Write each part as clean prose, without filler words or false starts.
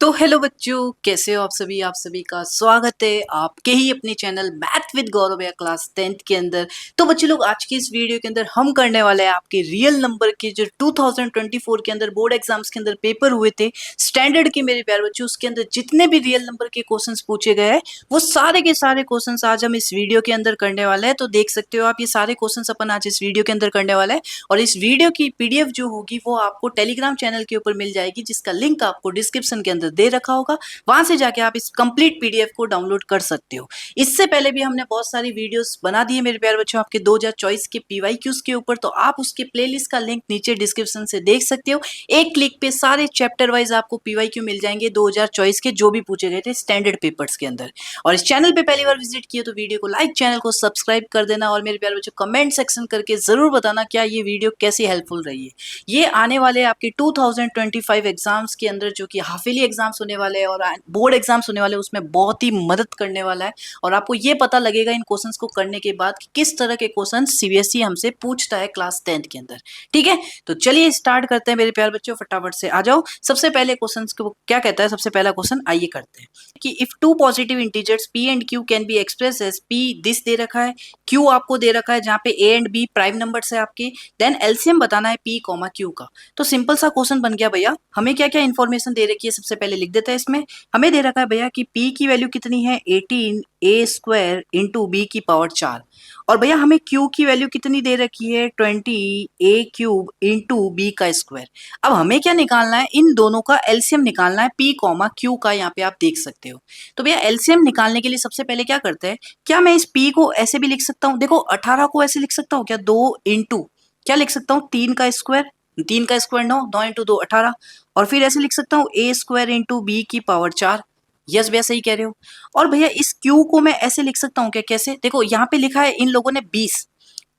तो हेलो बच्चों, कैसे हो आप सभी का स्वागत है आपके ही अपने चैनल मैथ विद गौरव या क्लास 10th के अंदर। तो बच्चे लोग, आज की इस वीडियो के अंदर हम करने वाले हैं आपके रियल नंबर के जो 2024 के अंदर बोर्ड एग्जाम्स के अंदर पेपर हुए थे स्टैंडर्ड के, मेरे प्यारे बच्चों, उसके अंदर जितने भी रियल नंबर के क्वेश्चंस पूछे गए हैं वो सारे के सारे क्वेश्चंस आज हम इस वीडियो के अंदर करने वाले हैं। तो देख सकते हो आप, ये सारे क्वेश्चंस अपन आज इस वीडियो के अंदर करने वाले हैं और इस वीडियो की पीडीएफ जो होगी वो आपको टेलीग्राम चैनल के ऊपर मिल जाएगी, जिसका लिंक आपको डिस्क्रिप्शन के अंदर दे रखा होगा। वहां से जाके आप इस कंप्लीट पीडीएफ को डाउनलोड कर सकते हो। इससे पहले भी हमने बहुत सारी वीडियोस बना दी है मेरे प्यारे बच्चों आपके 2024 के पीवाईक्यूज के ऊपर, तो आप उसके प्लेलिस्ट का लिंक नीचे डिस्क्रिप्शन से देख सकते हो। एक क्लिक पे सारे चैप्टर वाइज आपको पीवाईक्यू मिल जाएंगे 2024 के, जो भी पूछे गए थे स्टैंडर्ड पेपर्स के अंदर। और इस चैनल पे पहली बार विजिट किए तो वीडियो को लाइक, चैनल को सब्सक्राइब कर देना और मेरे प्यारे बच्चों कमेंट सेक्शन करके जरूर बताना क्या ये वीडियो कैसी हेल्पफुल रही है। ये आने वाले आपके 2025 एग्जाम्स के अंदर, जो कि हाफ ईयरली एग्जाम्स होने वाले हैं और बोर्ड एग्जाम्स होने वाले हैं, उसमें बहुत ही मदद करने वाला है। और आपको ये पता लगेगा इन क्वेश्चंस को करने के बाद कि किस तरह के क्वेश्चन सीबीएसई हमसे पूछता है क्लास 10th के अंदर। ठीक है, तो चलिए स्टार्ट करते हैं मेरे प्यारे बच्चों, फटाफट से आ जाओ। सबसे पहले क्वेश्चन को क्या कहता है, सबसे पहला क्वेश्चन आइए करते हैं कि if two positive integers p and q can be express as p this दे रखा है, q आपको दे रखा है जहाँ पे a and b prime numbers है आपके, देन एलसीएम बताना है p q का। तो सिंपल सा क्वेश्चन बन गया भैया। हमें क्या क्या इन्फॉर्मेशन दे रखी है सबसे पहले लिख देता है इसमें। हमें दे रखा है भैया कि p की वैल्यू कितनी है 18 a स्क्वायर इंटू बी की पावर 4, और भैया हमें q की वैल्यू कितनी दे रखी है 20 a क्यूब इंटू बी का स्क्वायर। अब हमें क्या निकालना है, इन दोनों का एलसीएम निकालना है p q का, यहाँ पे आप देख सकते हो। तो भैया एलसीएम निकालने के लिए सबसे पहले क्या करते हैं, क्या मैं इस p को ऐसे भी लिख सकता हूँ, देखो 18 को ऐसे लिख सकता हूँ क्या, 2 इंटू क्या लिख सकता हूँ 3 का स्क्वायर, 3 का स्क्वायर 9, 9 इंटू 2 18, और फिर ऐसे लिख सकता हूँ a स्क्वायर इंटू बी की पावर 4। यस भैया सही कह रहे हो। और भैया इस q को मैं ऐसे लिख सकता हूँ क्या, कैसे, देखो यहाँ पे लिखा है इन लोगों ने 20,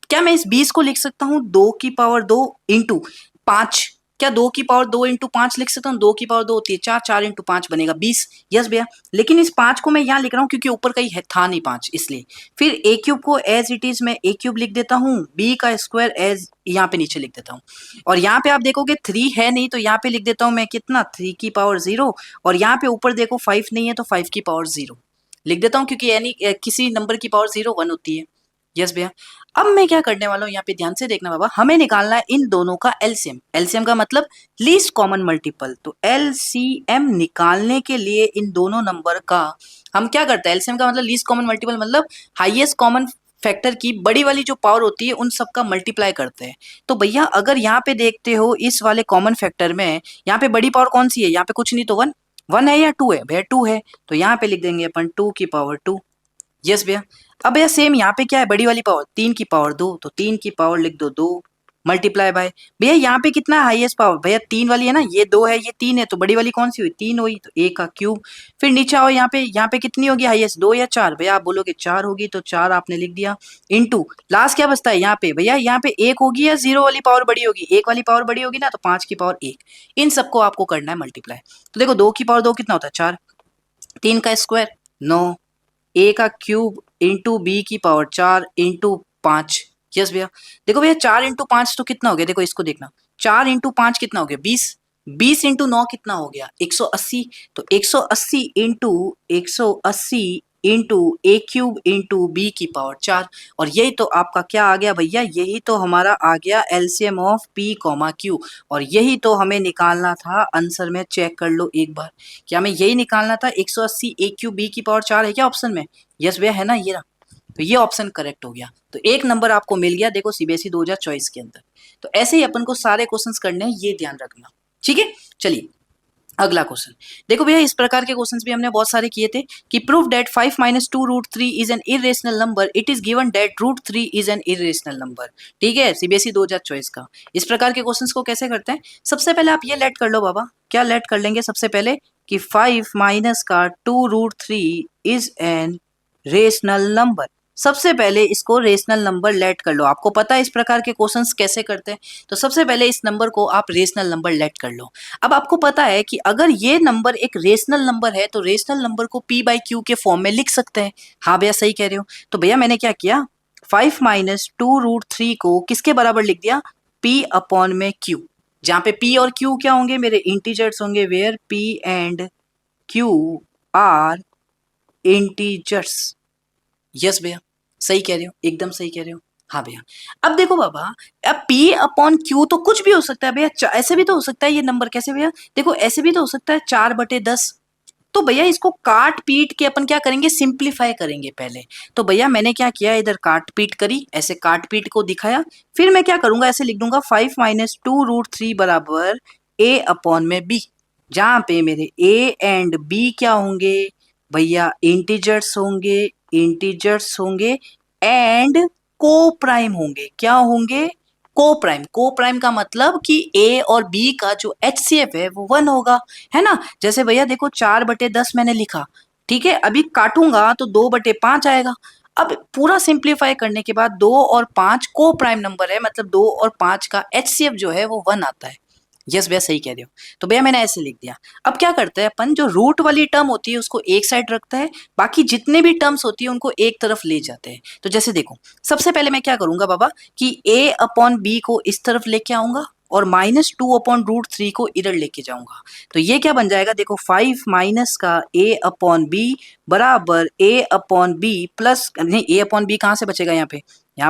क्या मैं इस 20 को लिख सकता हूँ 2 की पावर 2 इंटू 5, क्या 2 की पावर 2 इंटू 5 लिख सकता हूँ, 2 की पावर 2 होती है 4, 4 इंटू 5 बनेगा 20। यस भैया, लेकिन इस 5 को मैं यहाँ लिख रहा हूँ क्योंकि ऊपर कहीं था नहीं 5, इसलिए। फिर ए क्यूब को एज इट इज मैं ए क्यूब लिख देता हूँ, बी का स्क्वायर एज यहाँ पे नीचे लिख देता हूँ। और यहाँ पे आप देखोगे 3 है नहीं, तो यहाँ पे लिख देता हूँ मैं कितना 3 की पावर 0, और यहाँ पे ऊपर देखो 5 नहीं है तो 5 की पावर 0 लिख देता हूँ, क्योंकि यानी किसी नंबर की पावर 0 1 होती है। यस भैया। अब मैं क्या करने वाला हूँ, यहाँ पे ध्यान से देखना बाबा, हमें निकालना है इन दोनों का एलसीएम। एलसीएम का मतलब लीस्ट कॉमन मल्टीपल। तो एलसीएम निकालने के लिए इन दोनों नंबर का हम क्या करते हैं, एलसीएम का मतलब लीस्ट कॉमन मल्टीपल, मतलब हाईएस्ट कॉमन फैक्टर की बड़ी वाली जो पावर होती है उन सब का मल्टीप्लाई करते हैं। तो भैया अगर यहाँ पे देखते हो इस वाले कॉमन फैक्टर में, यहाँ पे बड़ी पावर कौन सी है, यहाँ पे कुछ नहीं तो 1, 1 है या 2 है, भैया 2 है, तो यहाँ पे लिख देंगे अपन 2 की पावर 2। यस भैया। अब भैया सेम यहाँ पे क्या है, बड़ी वाली पावर 3 की पावर 2, तो 3 की पावर लिख दो 2 मल्टीप्लाई बाय, भैया यहाँ पे कितना है हाईएस्ट पावर, भैया 3 वाली है ना, ये 2 है ये 3 है, तो बड़ी वाली कौन सी हुई 3 हुई, तो a का क्यूब। फिर नीचे आओ, यहाँ पे कितनी होगी हाईएस्ट, 2 या 4, भैया आप बोलोगे 4 होगी, तो 4 आपने लिख दिया इंटू लास्ट क्या बचता है यहाँ पे, भैया यहाँ पे 1 होगी या 0 वाली पावर बड़ी होगी, 1 वाली पावर बड़ी होगी ना, तो 5 की पावर 1। इन सबको आपको करना है मल्टीप्लाई। तो देखो 2 की पावर 2 कितना होता है 4, 3 का स्क्वायर 9, a का क्यूब इंटू बी की पावर 4 इंटू 5। यस भैया। देखो भैया 4 इंटू 5 तो कितना हो गया, देखो इसको देखना, 4 इंटू 5 कितना हो गया 20, 20 इंटू 9 कितना हो गया 180, तो 180 इंटू ए क्यूब इंटू बी की पावर 4। और यही तो आपका क्या आ गया भैया, यही तो हमारा आ गया एलसीएम ऑफ p q, और यही तो हमें निकालना था आंसर में। चेक कर लो एक बार, क्या हमें यही निकालना था 180 ए क्यूब बी की पावर 4 है क्या ऑप्शन में। यस भैया है ना, ये रहा, तो ये ऑप्शन करेक्ट हो गया, तो एक नंबर आपको मिल गया देखो सीबीएसई 2024 के अंदर। तो ऐसे ही अपन को सारे क्वेश्चंस करने हैं, ये ध्यान रखना। ठीक है, चलिए अगला क्वेश्चन देखो भैया। इस प्रकार के क्वेश्चंस भी हमने बहुत सारे किए थे कि prove that 5 minus 2 root 3 is an irrational number, it is given that root 3 is an irrational number. ठीक है, सीबीएसई 2024 का। इस प्रकार के क्वेश्चंस को कैसे करते हैं, सबसे पहले आप ये लेट कर लो बाबा, क्या लेट कर लेंगे सबसे पहले कि 5 माइनस का 2 root 3 is an rational number. सबसे पहले इसको रेशनल नंबर लेट कर लो, आपको पता है इस प्रकार के क्वेश्चंस कैसे करते हैं, तो सबसे पहले इस नंबर को आप रेशनल नंबर लेट कर लो। अब आपको पता है कि अगर ये नंबर एक रेशनल नंबर है तो रेशनल नंबर को p बाई क्यू के फॉर्म में लिख सकते हैं। हाँ भैया सही कह रहे हो। तो भैया मैंने क्या किया, 5 माइनस 2 रूट 3 को किसके बराबर लिख दिया, p अपॉन में q, जहाँ पे p और q क्या होंगे मेरे इंटीजर्स होंगे, where p and q are integers. Yes भैया, सही कह रहे हो, एकदम सही कह रहे हो। हाँ भैया, अब देखो बाबा, अब P अपॉन Q तो कुछ भी हो सकता है भैया, ऐसे भी तो हो सकता है ये नंबर, कैसे भैया, देखो ऐसे भी तो हो सकता है 4/10। तो भैया इसको काट पीट के अपन क्या करेंगे, सिंप्लीफाई करेंगे पहले। तो भैया मैंने क्या किया, इधर काट पीट करी, ऐसे काट पीट को दिखाया। फिर मैं क्या करूंगा, ऐसे लिख दूंगा 5 - 2√3 बराबर A अपॉन में B, जहां पे मेरे A एंड B क्या होंगे भैया, इंटीजर्स होंगे, इंटीजर्स होंगे एंड को प्राइम होंगे। क्या होंगे, को प्राइम। को प्राइम का मतलब कि ए और बी का जो एचसीएफ है वो 1 होगा, है ना। जैसे भैया देखो 4/10 मैंने लिखा, ठीक है, अभी काटूंगा तो 2/5 आएगा। अब पूरा सिंप्लीफाई करने के बाद 2 और 5 को प्राइम नंबर है, मतलब 2 और 5 का एचसीएफ जो है वो 1 आता है। यस भैया, सही कह रहे हो। तो भैया मैंने ऐसे लिख दिया। अब क्या करते हैं अपन, जो रूट वाली टर्म होती है उसको एक साइड रखता है, बाकी जितने भी टर्म्स होती है उनको एक तरफ ले जाते हैं। तो जैसे देखो, सबसे पहले मैं क्या करूंगा बाबा, कि a अपॉन बी को इस तरफ लेके आऊंगा और -2/√3 को इधर लेके जाऊंगा। तो ये क्या बन जाएगा, देखो 5 माइनस का a अपॉन बी बराबर a अपॉन बी प्लस, नहीं a अपॉन बी कहाँ से बचेगा यहाँ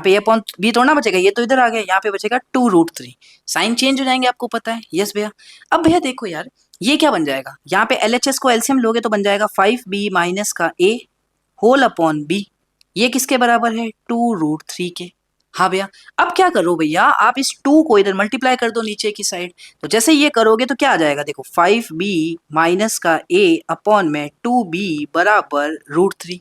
पे a अपॉन बी थोड़ा ना बचेगा, ये तो इधर आ गया, यहाँ पे बचेगा 2√3। साइन चेंज हो जाएंगे, आपको पता है। यस भैया। अब भैया देखो यार, ये क्या बन जाएगा, यहाँ पे LHS को एलसीएम लोगे तो बन जाएगा 5b माइनस का a होल अपॉन बी। ये किसके बराबर है, 2√3 के। हाँ भैया, अब क्या करो भैया, आप इस 2 को इधर मल्टीप्लाई कर दो नीचे की साइड। तो जैसे ये करोगे तो क्या आ जाएगा, देखो 5b माइनस का a अपॉन में 2b बराबर √3।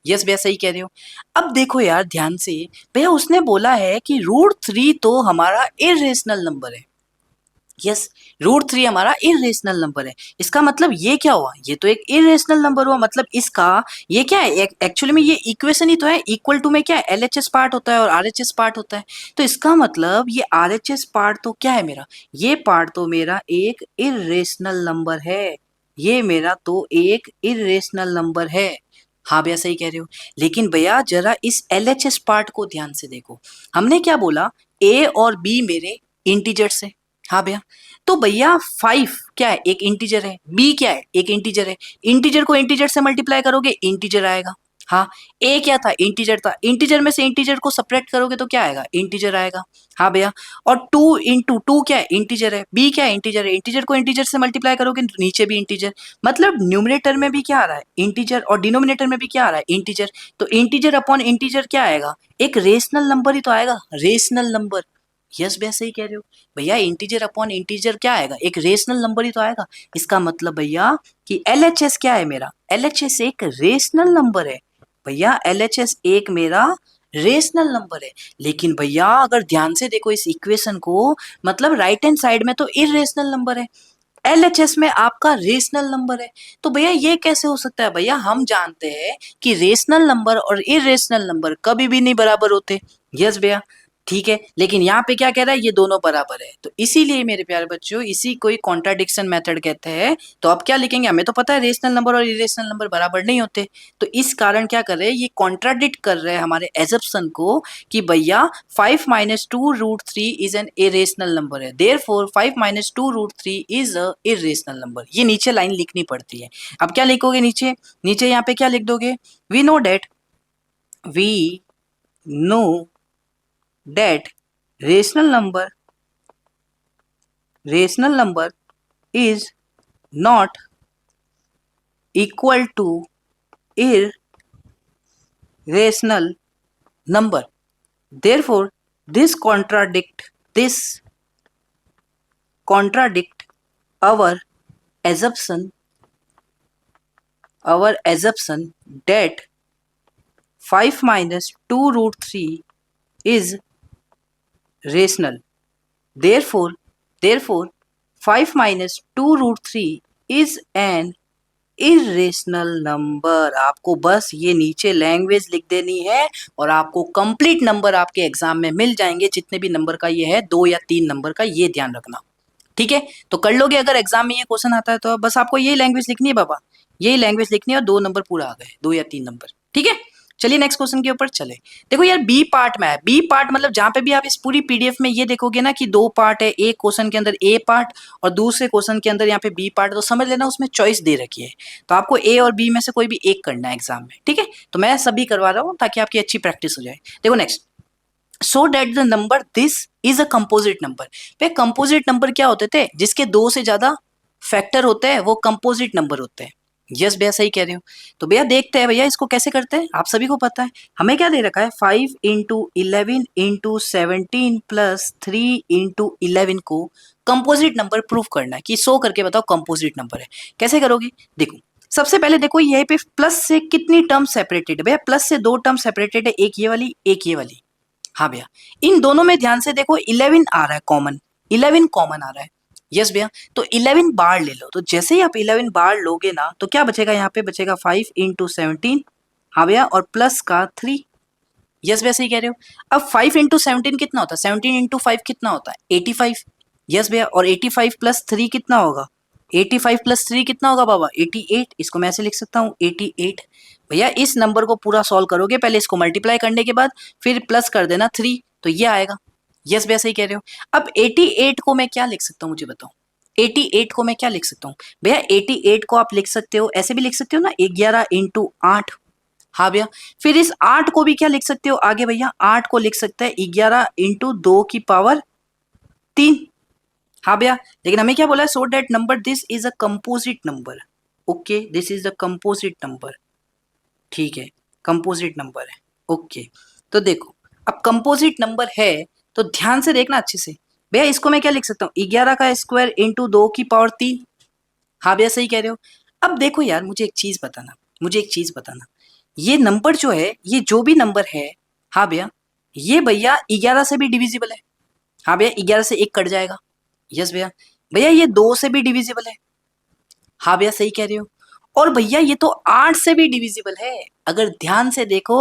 यस भैया, सही कह रहे हो। अब देखो यार ध्यान से, भैया उसने बोला है कि √3 तो हमारा इरेशनल नंबर है। यस, √3 हमारा इरेशनल नंबर है। इसका मतलब ये क्या हुआ, ये तो एक इरेशनल नंबर हुआ, मतलब इसका ये क्या है, एक्चुअली में ये इक्वेशन ही तो है। इक्वल टू में क्या है, LHS पार्ट होता है और RHS पार्ट होता है। तो इसका मतलब ये RHS पार्ट तो क्या है मेरा, ये पार्ट तो मेरा एक इरेशनल नंबर है। ये मेरा तो एक इरेशनल नंबर है। हाँ भैया, सही कह रहे हो। लेकिन भैया जरा इस LHS पार्ट को ध्यान से देखो, हमने क्या बोला, A और B मेरे इंटीजर्स है। हाँ भैया, तो भैया 5 क्या है, एक इंटीजर है, बी क्या है, एक इंटीजर है। इंटीजर को इंटीजर से मल्टीप्लाई करोगे इंटीजर आएगा। हाँ, ए क्या था, इंटीजर था, इंटीजर में से इंटीजर को सपरेट करोगे तो क्या आएगा, इंटीजर आएगा। हाँ भैया, और 2 × 2 क्या है, इंटीजर है, बी क्या है, इंटीजर है, इंटीजर को इंटीजर से मल्टीप्लाई करोगे नीचे भी इंटीजर, मतलब न्यूमरेटर में भी क्या आ रहा है, इंटीजर, और डिनोमिनेटर में भी क्या आ रहा है, इंटीजर। तो इंटीजर अपॉन इंटीजर क्या आएगा, एक रेशनल नंबर ही तो आएगा, रेशनल नंबर। यस भैया, सही कह रहे हो। भैया इंटीजर अपॉन इंटीजर क्या आएगा, एक रेशनल नंबर ही तो आएगा। इसका मतलब भैया कि LHS क्या है मेरा, LHS एक रेशनल नंबर है। भैया LHS एक मेरा रेशनल नंबर है। लेकिन भैया अगर ध्यान से देखो इस इक्वेशन को, मतलब राइट हैंड साइड में तो इरेशनल नंबर है, LHS में आपका रेशनल नंबर है। तो भैया ये कैसे हो सकता है, भैया हम जानते हैं कि रेशनल नंबर और इरेशनल नंबर कभी भी नहीं बराबर होते। यस भैया, ठीक है, लेकिन यहाँ पे क्या कह रहा है, ये दोनों बराबर है। तो इसीलिए मेरे प्यारे बच्चों, इसी को कॉन्ट्राडिक्शन मेथड कहते हैं। तो अब क्या लिखेंगे, हमें तो पता है रेशनल नंबर और इरेशनल नंबर बराबर नहीं होते। तो इस कारण क्या कर रहे हैं, ये कॉन्ट्राडिक्ट कर रहे हैं हमारे एजप्शन को कि भैया 5 - 2√3 इज एन इरेशनल नंबर है, therefore 5 - 2√3 is a irrational number. ये नीचे लाइन लिखनी पड़ती है। अब क्या लिखोगे नीचे, नीचे यहाँ पे क्या लिख दोगे, we know that, we know that rational number is not equal to irrational number. Therefore this contradict our assumption that 5 - 2√3 is rational. Therefore 5 - 2√3 is an irrational number. आपको बस ये नीचे लैंग्वेज लिख देनी है और आपको कंप्लीट नंबर आपके एग्जाम में मिल जाएंगे। जितने भी नंबर का ये है, 2 या 3 नंबर का, ये ध्यान रखना, ठीक है। तो कर लोगे, अगर एग्जाम में ये क्वेश्चन आता है तो बस आपको यही लैंग्वेज लिखनी है बाबा, यही लैंग्वेज लिखनी है और 2 नंबर पूरा आ गए, 2 या 3 नंबर, ठीक है। चलिए नेक्स्ट क्वेश्चन के ऊपर चले। देखो यार बी पार्ट में है, बी पार्ट मतलब जहां पे भी आप इस पूरी पीडीएफ में ये देखोगे ना कि दो पार्ट है, एक क्वेश्चन के अंदर ए पार्ट और दूसरे क्वेश्चन के अंदर यहाँ पे बी पार्ट, तो समझ लेना उसमें चॉइस दे रखी है, तो आपको ए और बी में से कोई भी एक करना है एग्जाम में, ठीक है। तो मैं सभी करवा रहा हूँ ताकि आपकी अच्छी प्रैक्टिस हो जाए। देखो next, so that the number this is a composite number. पे कंपोजिट नंबर क्या होते थे, जिसके दो से ज्यादा फैक्टर होते हैं वो कंपोजिट नंबर होते हैं। यस भैया सही कह रहे हो। तो भैया देखते हैं भैया इसको कैसे करते हैं, आप सभी को पता है। हमें क्या दे रखा है, 5 इंटू 11 इंटू 17 प्लस 3 इंटू 11 को कंपोजिट नंबर प्रूव करना है कि शो करके बताओ कंपोजिट नंबर है। कैसे करोगे, देखो सबसे पहले देखो यहीं पे प्लस से कितनी टर्म सेपरेटेड है भैया, प्लस से दो टर्म सेपरेटेड है, एक ये वाली एक ये वाली। हाँ भैया इन दोनों में ध्यान से देखो 11 आ रहा है कॉमन, 11 कॉमन आ रहा है। यस भैया, तो 11 बार ले लो, तो जैसे ही आप 11 बार लोगे ना तो क्या बचेगा, यहाँ पे बचेगा 5 इंटू 17। हाँ भैया, और प्लस का 3। यस भैया सही कह रहे हो। अब 5 इंटू 17 कितना होता है, 17 इंटू 5 कितना होता है 85। यस भैया, और 85 प्लस 3 कितना होगा, 85 प्लस 3 कितना होगा बाबा 88। इसको मैं ऐसे लिख सकता हूँ 88। भैया इस नंबर को पूरा सॉल्व करोगे, पहले इसको मल्टीप्लाई करने के बाद फिर प्लस कर देना 3, तो ये आएगा। यस भैया सही कह रहे हो। अब 88 को मैं क्या लिख सकता हूँ मुझे बताओ, 88 को मैं क्या लिख सकता हूँ भैया, 88 को आप लिख सकते हो ऐसे भी लिख सकते हो ना, 11 इंटू 8। हाँ भैया, फिर इस 8 को भी क्या लिख सकते हो आगे भैया, 8 को लिख सकते हैं 11 इंटू 2 की पावर 3। हाँ भैया, लेकिन हमें क्या बोला है, so that number this is a composite number. Okay, this is the composite number, ठीक है कंपोजिट नंबर है। ओके, तो देखो अब कंपोजिट नंबर है तो ध्यान से देखना अच्छे से। भैया इसको मैं क्या लिख सकता हूँ, 11 का स्क्वायर इंटू 2 की पावर 3। हाँ भैया सही कह रहे हो। अब देखो यार मुझे एक चीज बताना, मुझे एक चीज बताना, ये नंबर जो है, ये जो भी नंबर है, हाँ भैया ये भैया 11 से भी डिविजिबल है। हाँ भैया 11 से एक कट जाएगा। यस भैया, भैया ये 2 से भी डिविजिबल है। हाँ भैया सही कह रहे हो। और भैया ये तो 8 से भी डिविजिबल है, अगर ध्यान से देखो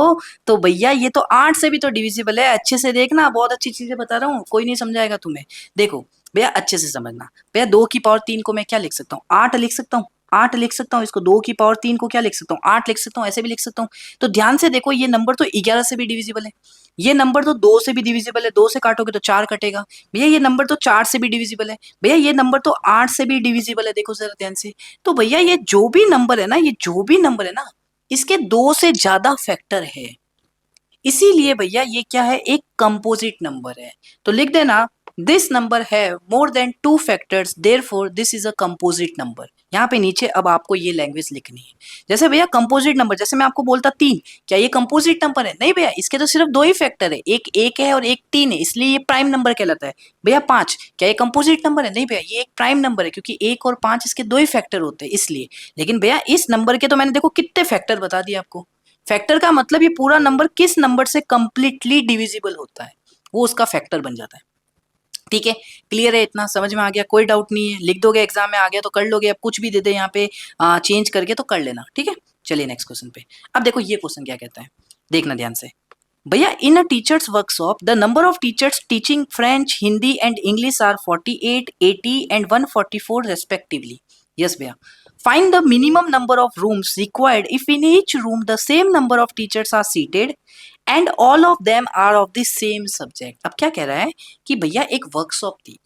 तो भैया ये तो 8 से भी तो डिविजिबल है। अच्छे से देखना, बहुत अच्छी चीजें बता रहा हूँ, कोई नहीं समझाएगा तुम्हें। देखो भैया अच्छे से समझना, भैया 2 की पावर 3 को मैं क्या लिख सकता हूँ, 8 लिख सकता हूँ, 8 लिख सकता हूँ। इसको 2 की पावर 3 को क्या लिख सकता हूँ, 8 लिख सकता हूँ, ऐसे भी लिख सकता हूँ। तो ध्यान से देखो ये नंबर तो 11 से भी डिविजिबल है, ये नंबर तो 2 से भी डिविजिबल है, 2 से काटोगे तो 4 कटेगा। भैया ये नंबर तो 4 से भी डिविजिबल है, भैया ये नंबर तो 8 से भी डिविजिबल है, देखो जरा ध्यान से। तो भैया ये जो भी नंबर है ना, ये जो भी नंबर है ना, इसके 2 से ज्यादा फैक्टर है, इसीलिए भैया ये क्या है, एक कंपोजिट नंबर है। तो लिख देना, दिस नंबर है more than 2 factors, therefore this is a composite number. यहाँ पे नीचे अब आपको ये लैंग्वेज लिखनी है। जैसे भैया कंपोजिट नंबर, जैसे मैं आपको बोलता 3, क्या ये कंपोजिट नंबर है, नहीं भैया इसके तो सिर्फ 2 ही फैक्टर है, एक 1 है और एक 3 है, इसलिए ये प्राइम नंबर कहलाता है। भैया 5, क्या ये कंपोजिट नंबर है, नहीं भैया ये एक प्राइम नंबर है, क्योंकि 1 और 5 इसके 2 ही फैक्टर होते हैं इसलिए। लेकिन भैया इस नंबर के तो मैंने देखो कितने फैक्टर बता दिए आपको। फैक्टर का मतलब ये पूरा नंबर किस नंबर से कंप्लीटली डिविजिबल होता है, वो उसका फैक्टर बन जाता है। ठीक है, क्लियर है, इतना समझ में आ गया, कोई डाउट नहीं है, लिख दोगे एग्जाम में आ गया तो कर लोगे, अब कुछ भी दे दे यहाँ पे चेंज करके तो कर लेना, ठीक है। चलिए नेक्स्ट क्वेश्चन पे। अब देखो ये क्वेश्चन क्या कहता है, देखना ध्यान से। भैया in a teachers workshop the number of teachers teaching French, Hindi and English are 48, 80 एंड 144 रेस्पेक्टिवली। यस भैया, find the minimum number of rooms required if in each room the same number of teachers are seated and all of them are of the same subject। अब क्या कह रहा है कि भैया एक वर्कशॉप थी,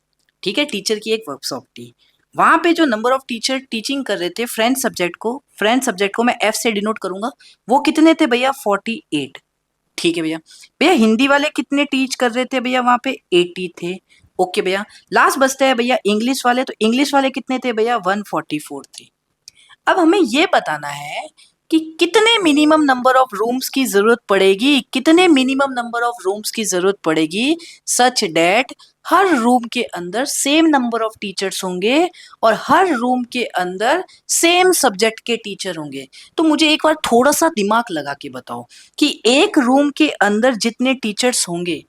ठीक है, टीचर की एक वर्कशॉप थी, वहां पे जो नंबर ऑफ टीचर टीचिंग कर रहे थे फ्रेंच सब्जेक्ट को, फ्रेंच सब्जेक्ट को मैं एफ से डिनोट करूंगा, वो कितने थे भैया 48। ठीक है भैया, भैया हिंदी वाले कितने टीच कर रहे थे भैया वहां पे 80 थे। ओके भैया, लास्ट बचते हैं भैया इंग्लिश वाले, तो इंग्लिश वाले कितने थे भैया 144 थे। अब हमें ये बताना है कि कितने मिनिमम नंबर ऑफ रूम्स की जरूरत पड़ेगी, कितने मिनिमम नंबर ऑफ रूम्स की जरूरत पड़ेगी सच डेट हर रूम के अंदर सेम नंबर ऑफ टीचर्स होंगे और हर रूम के अंदर सेम सब्जेक्ट के टीचर होंगे। तो मुझे एक बार थोड़ा सा दिमाग लगा के बताओ कि एक रूम के अंदर जितने टीचर्स होंगे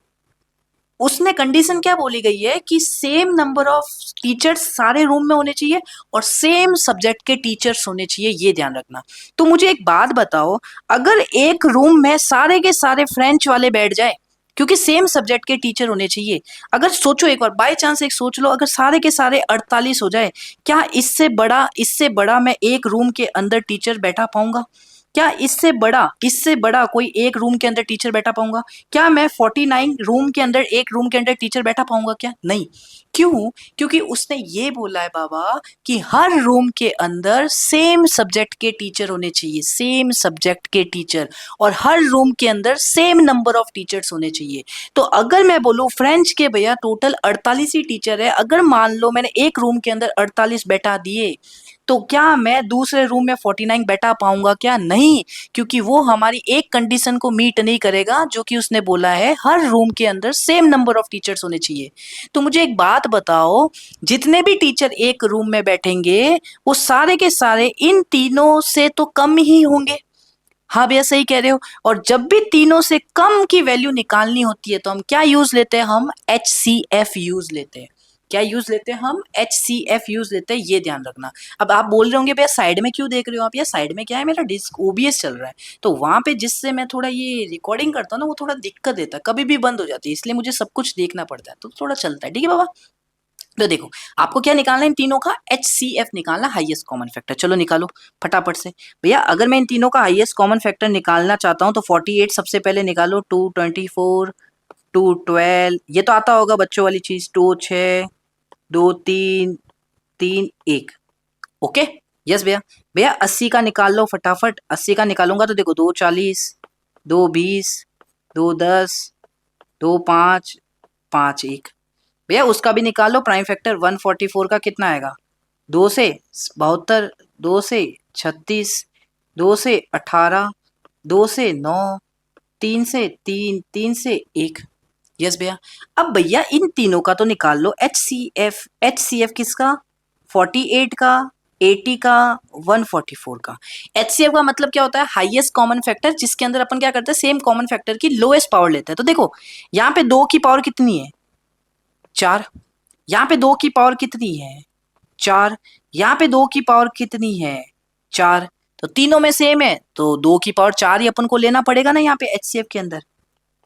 उसमें कंडीशन क्या बोली गई है कि सेम नंबर ऑफ टीचर्स सारे रूम में होने चाहिए और सेम सब्जेक्ट के टीचर्स होने चाहिए, ये ध्यान रखना। तो मुझे एक बात बताओ, अगर एक रूम में सारे के सारे फ्रेंच वाले बैठ जाए, क्योंकि सेम सब्जेक्ट के टीचर होने चाहिए, अगर सोचो एक बार बाय चांस एक सोच लो, अगर सारे के सारे 48 हो जाए, क्या इससे बड़ा मैं एक रूम के अंदर टीचर बैठा पाऊंगा? क्या इससे बड़ा कोई एक रूम के अंदर टीचर बैठा पाऊंगा? क्या मैं 49 रूम के अंदर एक रूम के अंदर टीचर बैठा पाऊंगा क्या? नहीं। क्यों? क्योंकि उसने ये बोला है बाबा कि हर रूम के अंदर सेम सब्जेक्ट के टीचर होने चाहिए, सेम सब्जेक्ट के टीचर, और हर रूम के अंदर सेम नंबर ऑफ टीचर्स होने चाहिए। तो अगर मैं बोलूं फ्रेंच के भैया टोटल 48 ही टीचर है, अगर मान लो मैंने एक रूम के अंदर 48 बैठा दिए, तो क्या मैं दूसरे रूम में 49 बैठा पाऊंगा क्या? नहीं, क्योंकि वो हमारी एक कंडीशन को मीट नहीं करेगा, जो कि उसने बोला है हर रूम के अंदर सेम नंबर ऑफ टीचर्स होने चाहिए। तो मुझे एक बात बताओ, जितने भी टीचर एक रूम में बैठेंगे वो सारे के सारे इन तीनों से तो कम ही होंगे। हाँ भैया सही कह रहे हो। और जब भी तीनों से कम की वैल्यू निकालनी होती है तो हम क्या यूज लेते हैं? हम HCF यूज लेते हैं। क्या यूज लेते हैं? हम HCF यूज लेते हैं, ये ध्यान रखना। अब आप बोल रहे होंगे भैया साइड में क्यों देख रहे हो आप? यार साइड में क्या है, मेरा डिस्क OBS चल रहा है, तो वहां पे जिससे मैं थोड़ा ये रिकॉर्डिंग करता हूँ ना, वो थोड़ा दिक्कत देता है, कभी भी बंद हो जाती है, इसलिए मुझे सब कुछ देखना पड़ता है, तो थोड़ा चलता है। ठीक है बाबा। तो देखो, आपको क्या निकालना है इन तीनों का? HCF निकालना, हाईएस्ट कॉमन फैक्टर। चलो निकालो फटाफट से। भैया अगर मैं इन तीनों का हाईएस्ट कॉमन फैक्टर निकालना चाहता हूं तो 48 सबसे पहले निकालो, 224, 212, ये तो आता होगा बच्चों वाली चीज, 2 6 2 3 3 1। ओके, यस भैया। भैया 80 का निकाल लो फटाफट। 80 का निकालूंगा तो देखो, 2 40, 2 20, 2 10, 2 5, 5 1। भैया उसका भी निकाल लो प्राइम फैक्टर। 144 का कितना आएगा? 2 से 72, 2 से 36, 2 से 18, 2 से 9, 3 से 3, 3 से 1। यस भैया। अब भैया इन तीनों का तो निकाल लो HCF। HCF किसका? 48 का, 80 का, 144 का। HCF का मतलब क्या होता है? हाईएस्ट कॉमन फैक्टर, जिसके अंदर अपन क्या करते हैं, सेम कॉमन फैक्टर की लोएस्ट पावर लेते हैं। तो देखो यहाँ पे 2 की पावर कितनी है? 4। यहाँ पे 2 की पावर कितनी है? 4। यहाँ पे 2 की पावर कितनी है? 4। तो तीनों में सेम है, तो 2 की पावर 4 ही अपन को लेना पड़ेगा ना यहाँ पे HCF के अंदर।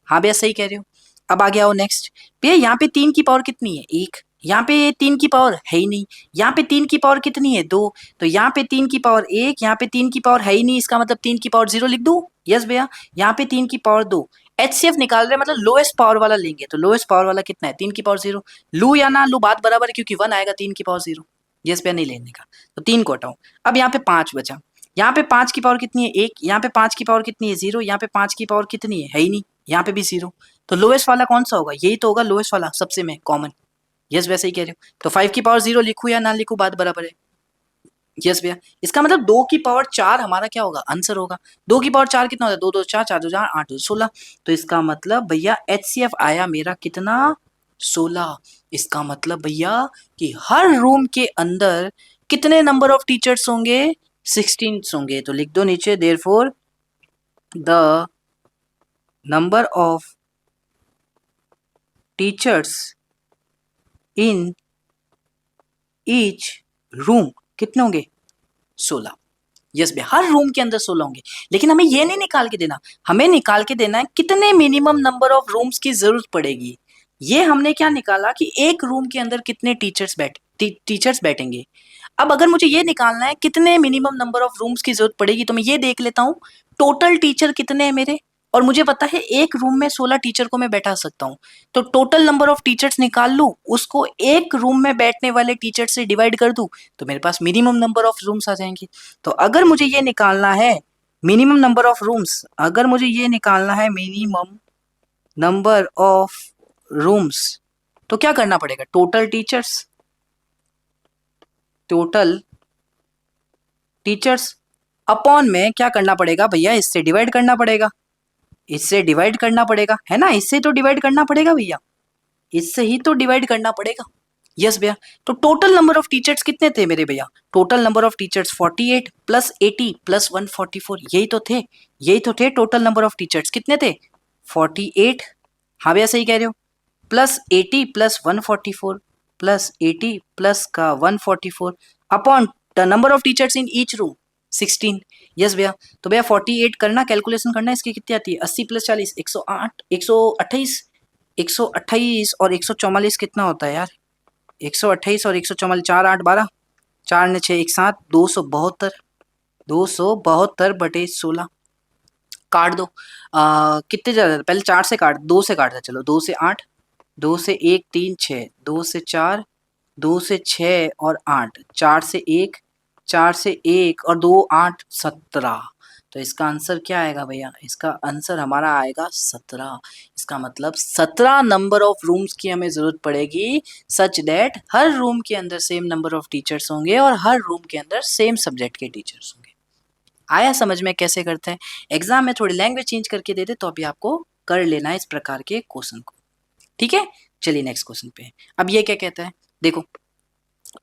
हाँ भैया सही कह रहे हो। अब आ गया हो नेक्स्ट। भैया यहाँ पे 3 की पावर कितनी है? 1। यहाँ पे 3 की पावर है ही नहीं। यहाँ पे 3 की पावर कितनी है? 2। तो यहाँ पे 3 की पावर 1, यहाँ पे 3 की पावर है ही नहीं, इसका मतलब 3 की पावर 0 लिख दूं? यस भैया। यहाँ पे 3 की पावर 2। HCF निकाल रहे हैं, मतलब लोएस्ट पावर वाला लेंगे, तो लोएस्ट पावर वाला कितना है? 3 की पावर 0। लू या ना लू बात बराबर है, क्योंकि 1 आएगा 3 की पावर 0। यस भैया, नहीं लेने का, तो 3 को हटाओ। अब यहाँ पे 5 बचा। यहाँ पे 5 की पावर कितनी है? 1। यहाँ पे 5 की पावर कितनी है? 0। यहाँ पे 5 की पावर कितनी है ही नहीं, यहाँ पे भी 0। तो लोएस्ट वाला कौन सा होगा? यही तो होगा लोएस्ट वाला, सबसे में कॉमन। यस वैसे ही कह रहे हो। तो 5 की पावर 0 लिखूं या ना लिखूं, बात बराबर है। यस भैया। इसका मतलब 2 की पावर 4 हमारा क्या होगा? आंसर होगा। 2 की पावर 4 कितना होता है? 2 2 4, 4 2 4, 8 2 16। तो इसका मतलब भैया HCF आया मेरा कितना? 16। इसका मतलब भैया कि हर रूम के अंदर कितने नंबर ऑफ टीचर्स होंगे? 16 होंगे। तो लिख दो नीचे, therefore the number of teachers in each room कितने होंगे? 16। यस भैया, हर रूम के अंदर 16 होंगे। लेकिन हमें ये नहीं निकाल के देना, हमें निकाल के देना है कितने मिनिमम नंबर ऑफ रूम्स की जरूरत पड़ेगी। ये हमने क्या निकाला कि एक रूम के अंदर कितने टीचर्स बैठेंगे। अब अगर मुझे ये निकालना है कितने मिनिमम नंबर ऑफ रूम्स की जरूरत पड़ेगी, तो मैं ये देख लेता हूँ टोटल टीचर कितने हैं मेरे, और मुझे पता है एक रूम में 16 टीचर को मैं बैठा सकता हूँ। तो टोटल नंबर ऑफ टीचर्स निकाल लूं, उसको एक रूम में बैठने वाले टीचर से डिवाइड कर दूं, तो मेरे पास मिनिमम नंबर ऑफ रूम्स आ जाएंगे। तो अगर मुझे ये निकालना है मिनिमम नंबर ऑफ रूम्स, अगर मुझे ये निकालना है मिनिमम नंबर ऑफ रूम्स, तो क्या करना पड़ेगा? टोटल टीचर्स अपॉन में क्या करना पड़ेगा भैया? इससे डिवाइड करना पड़ेगा, इससे डिवाइड करना पड़ेगा, है ना? इससे तो डिवाइड करना पड़ेगा भैया, इससे ही तो डिवाइड करना पड़ेगा। यस भैया। तो टोटल नंबर ऑफ टीचर्स कितने थे मेरे भैया? Total number of teachers 48 plus 80 plus 144, यही तो थे टोटल नंबर ऑफ टीचर्स। कितने थे? 48। हाँ भैया सही कह रहे हो। प्लस 80 प्लस 144 प्लस 80 प्लस का 144 upon the number of teachers in each room 16। Yes भैया। तो भैया 48 करना, कैलकुलेशन करना, इसकी कितनी आती है? 80 प्लस 40 108, 128, 128 और 144 कितना होता है यार? 128 और 144, 4 8 12, 4 ने 6 1 7, 272। 272/16 काट दो। कितने ज्यादा, पहले 4 से काट, 2 से काटता, चलो 2 से 8, 2 से 1 3 6, 2 से 4, 2 से 6 और 8, 4 से 1, 4 से 1 और 2 8 17। तो इसका आंसर क्या आएगा भैया? इसका आंसर हमारा आएगा 17। इसका मतलब 17 नंबर ऑफ रूम्स की हमें जरूरत पड़ेगी, सच दैट हर रूम के अंदर सेम नंबर ऑफ टीचर्स होंगे और हर रूम के अंदर सेम सब्जेक्ट के टीचर्स होंगे। आया समझ में कैसे करते हैं? एग्जाम में थोड़ी लैंग्वेज चेंज करके देते तो अभी आपको कर लेना है इस प्रकार के क्वेश्चन को। ठीक है, चलिए नेक्स्ट क्वेश्चन पे। अब ये क्या कहता है, देखो,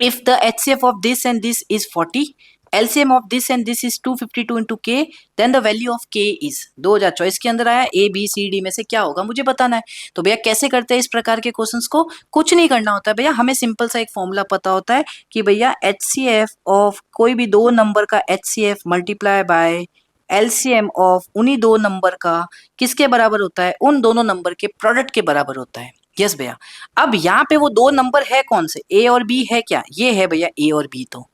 if the HCF of this and this is 40, LCM of this and this is 252 into K, then the value of K is। 2024 के अंदर आया, A B C D में से क्या होगा मुझे बताना है। तो भैया कैसे करते हैं इस प्रकार के क्वेश्चंस को? कुछ नहीं करना होता है भैया, हमें सिंपल सा एक फॉर्मूला पता होता है कि भैया HCF ऑफ कोई भी दो नंबर का HCF multiply by LCM of उन्हीं दो नंबर का किसके बराबर होता है? उन दोनों नंबर के प्रोडक्ट के बराबर होता है। यस भैया। अब यहाँ पे वो दो नंबर है कौन से? ए और बी है क्या? ये है भैया ए और बी। तो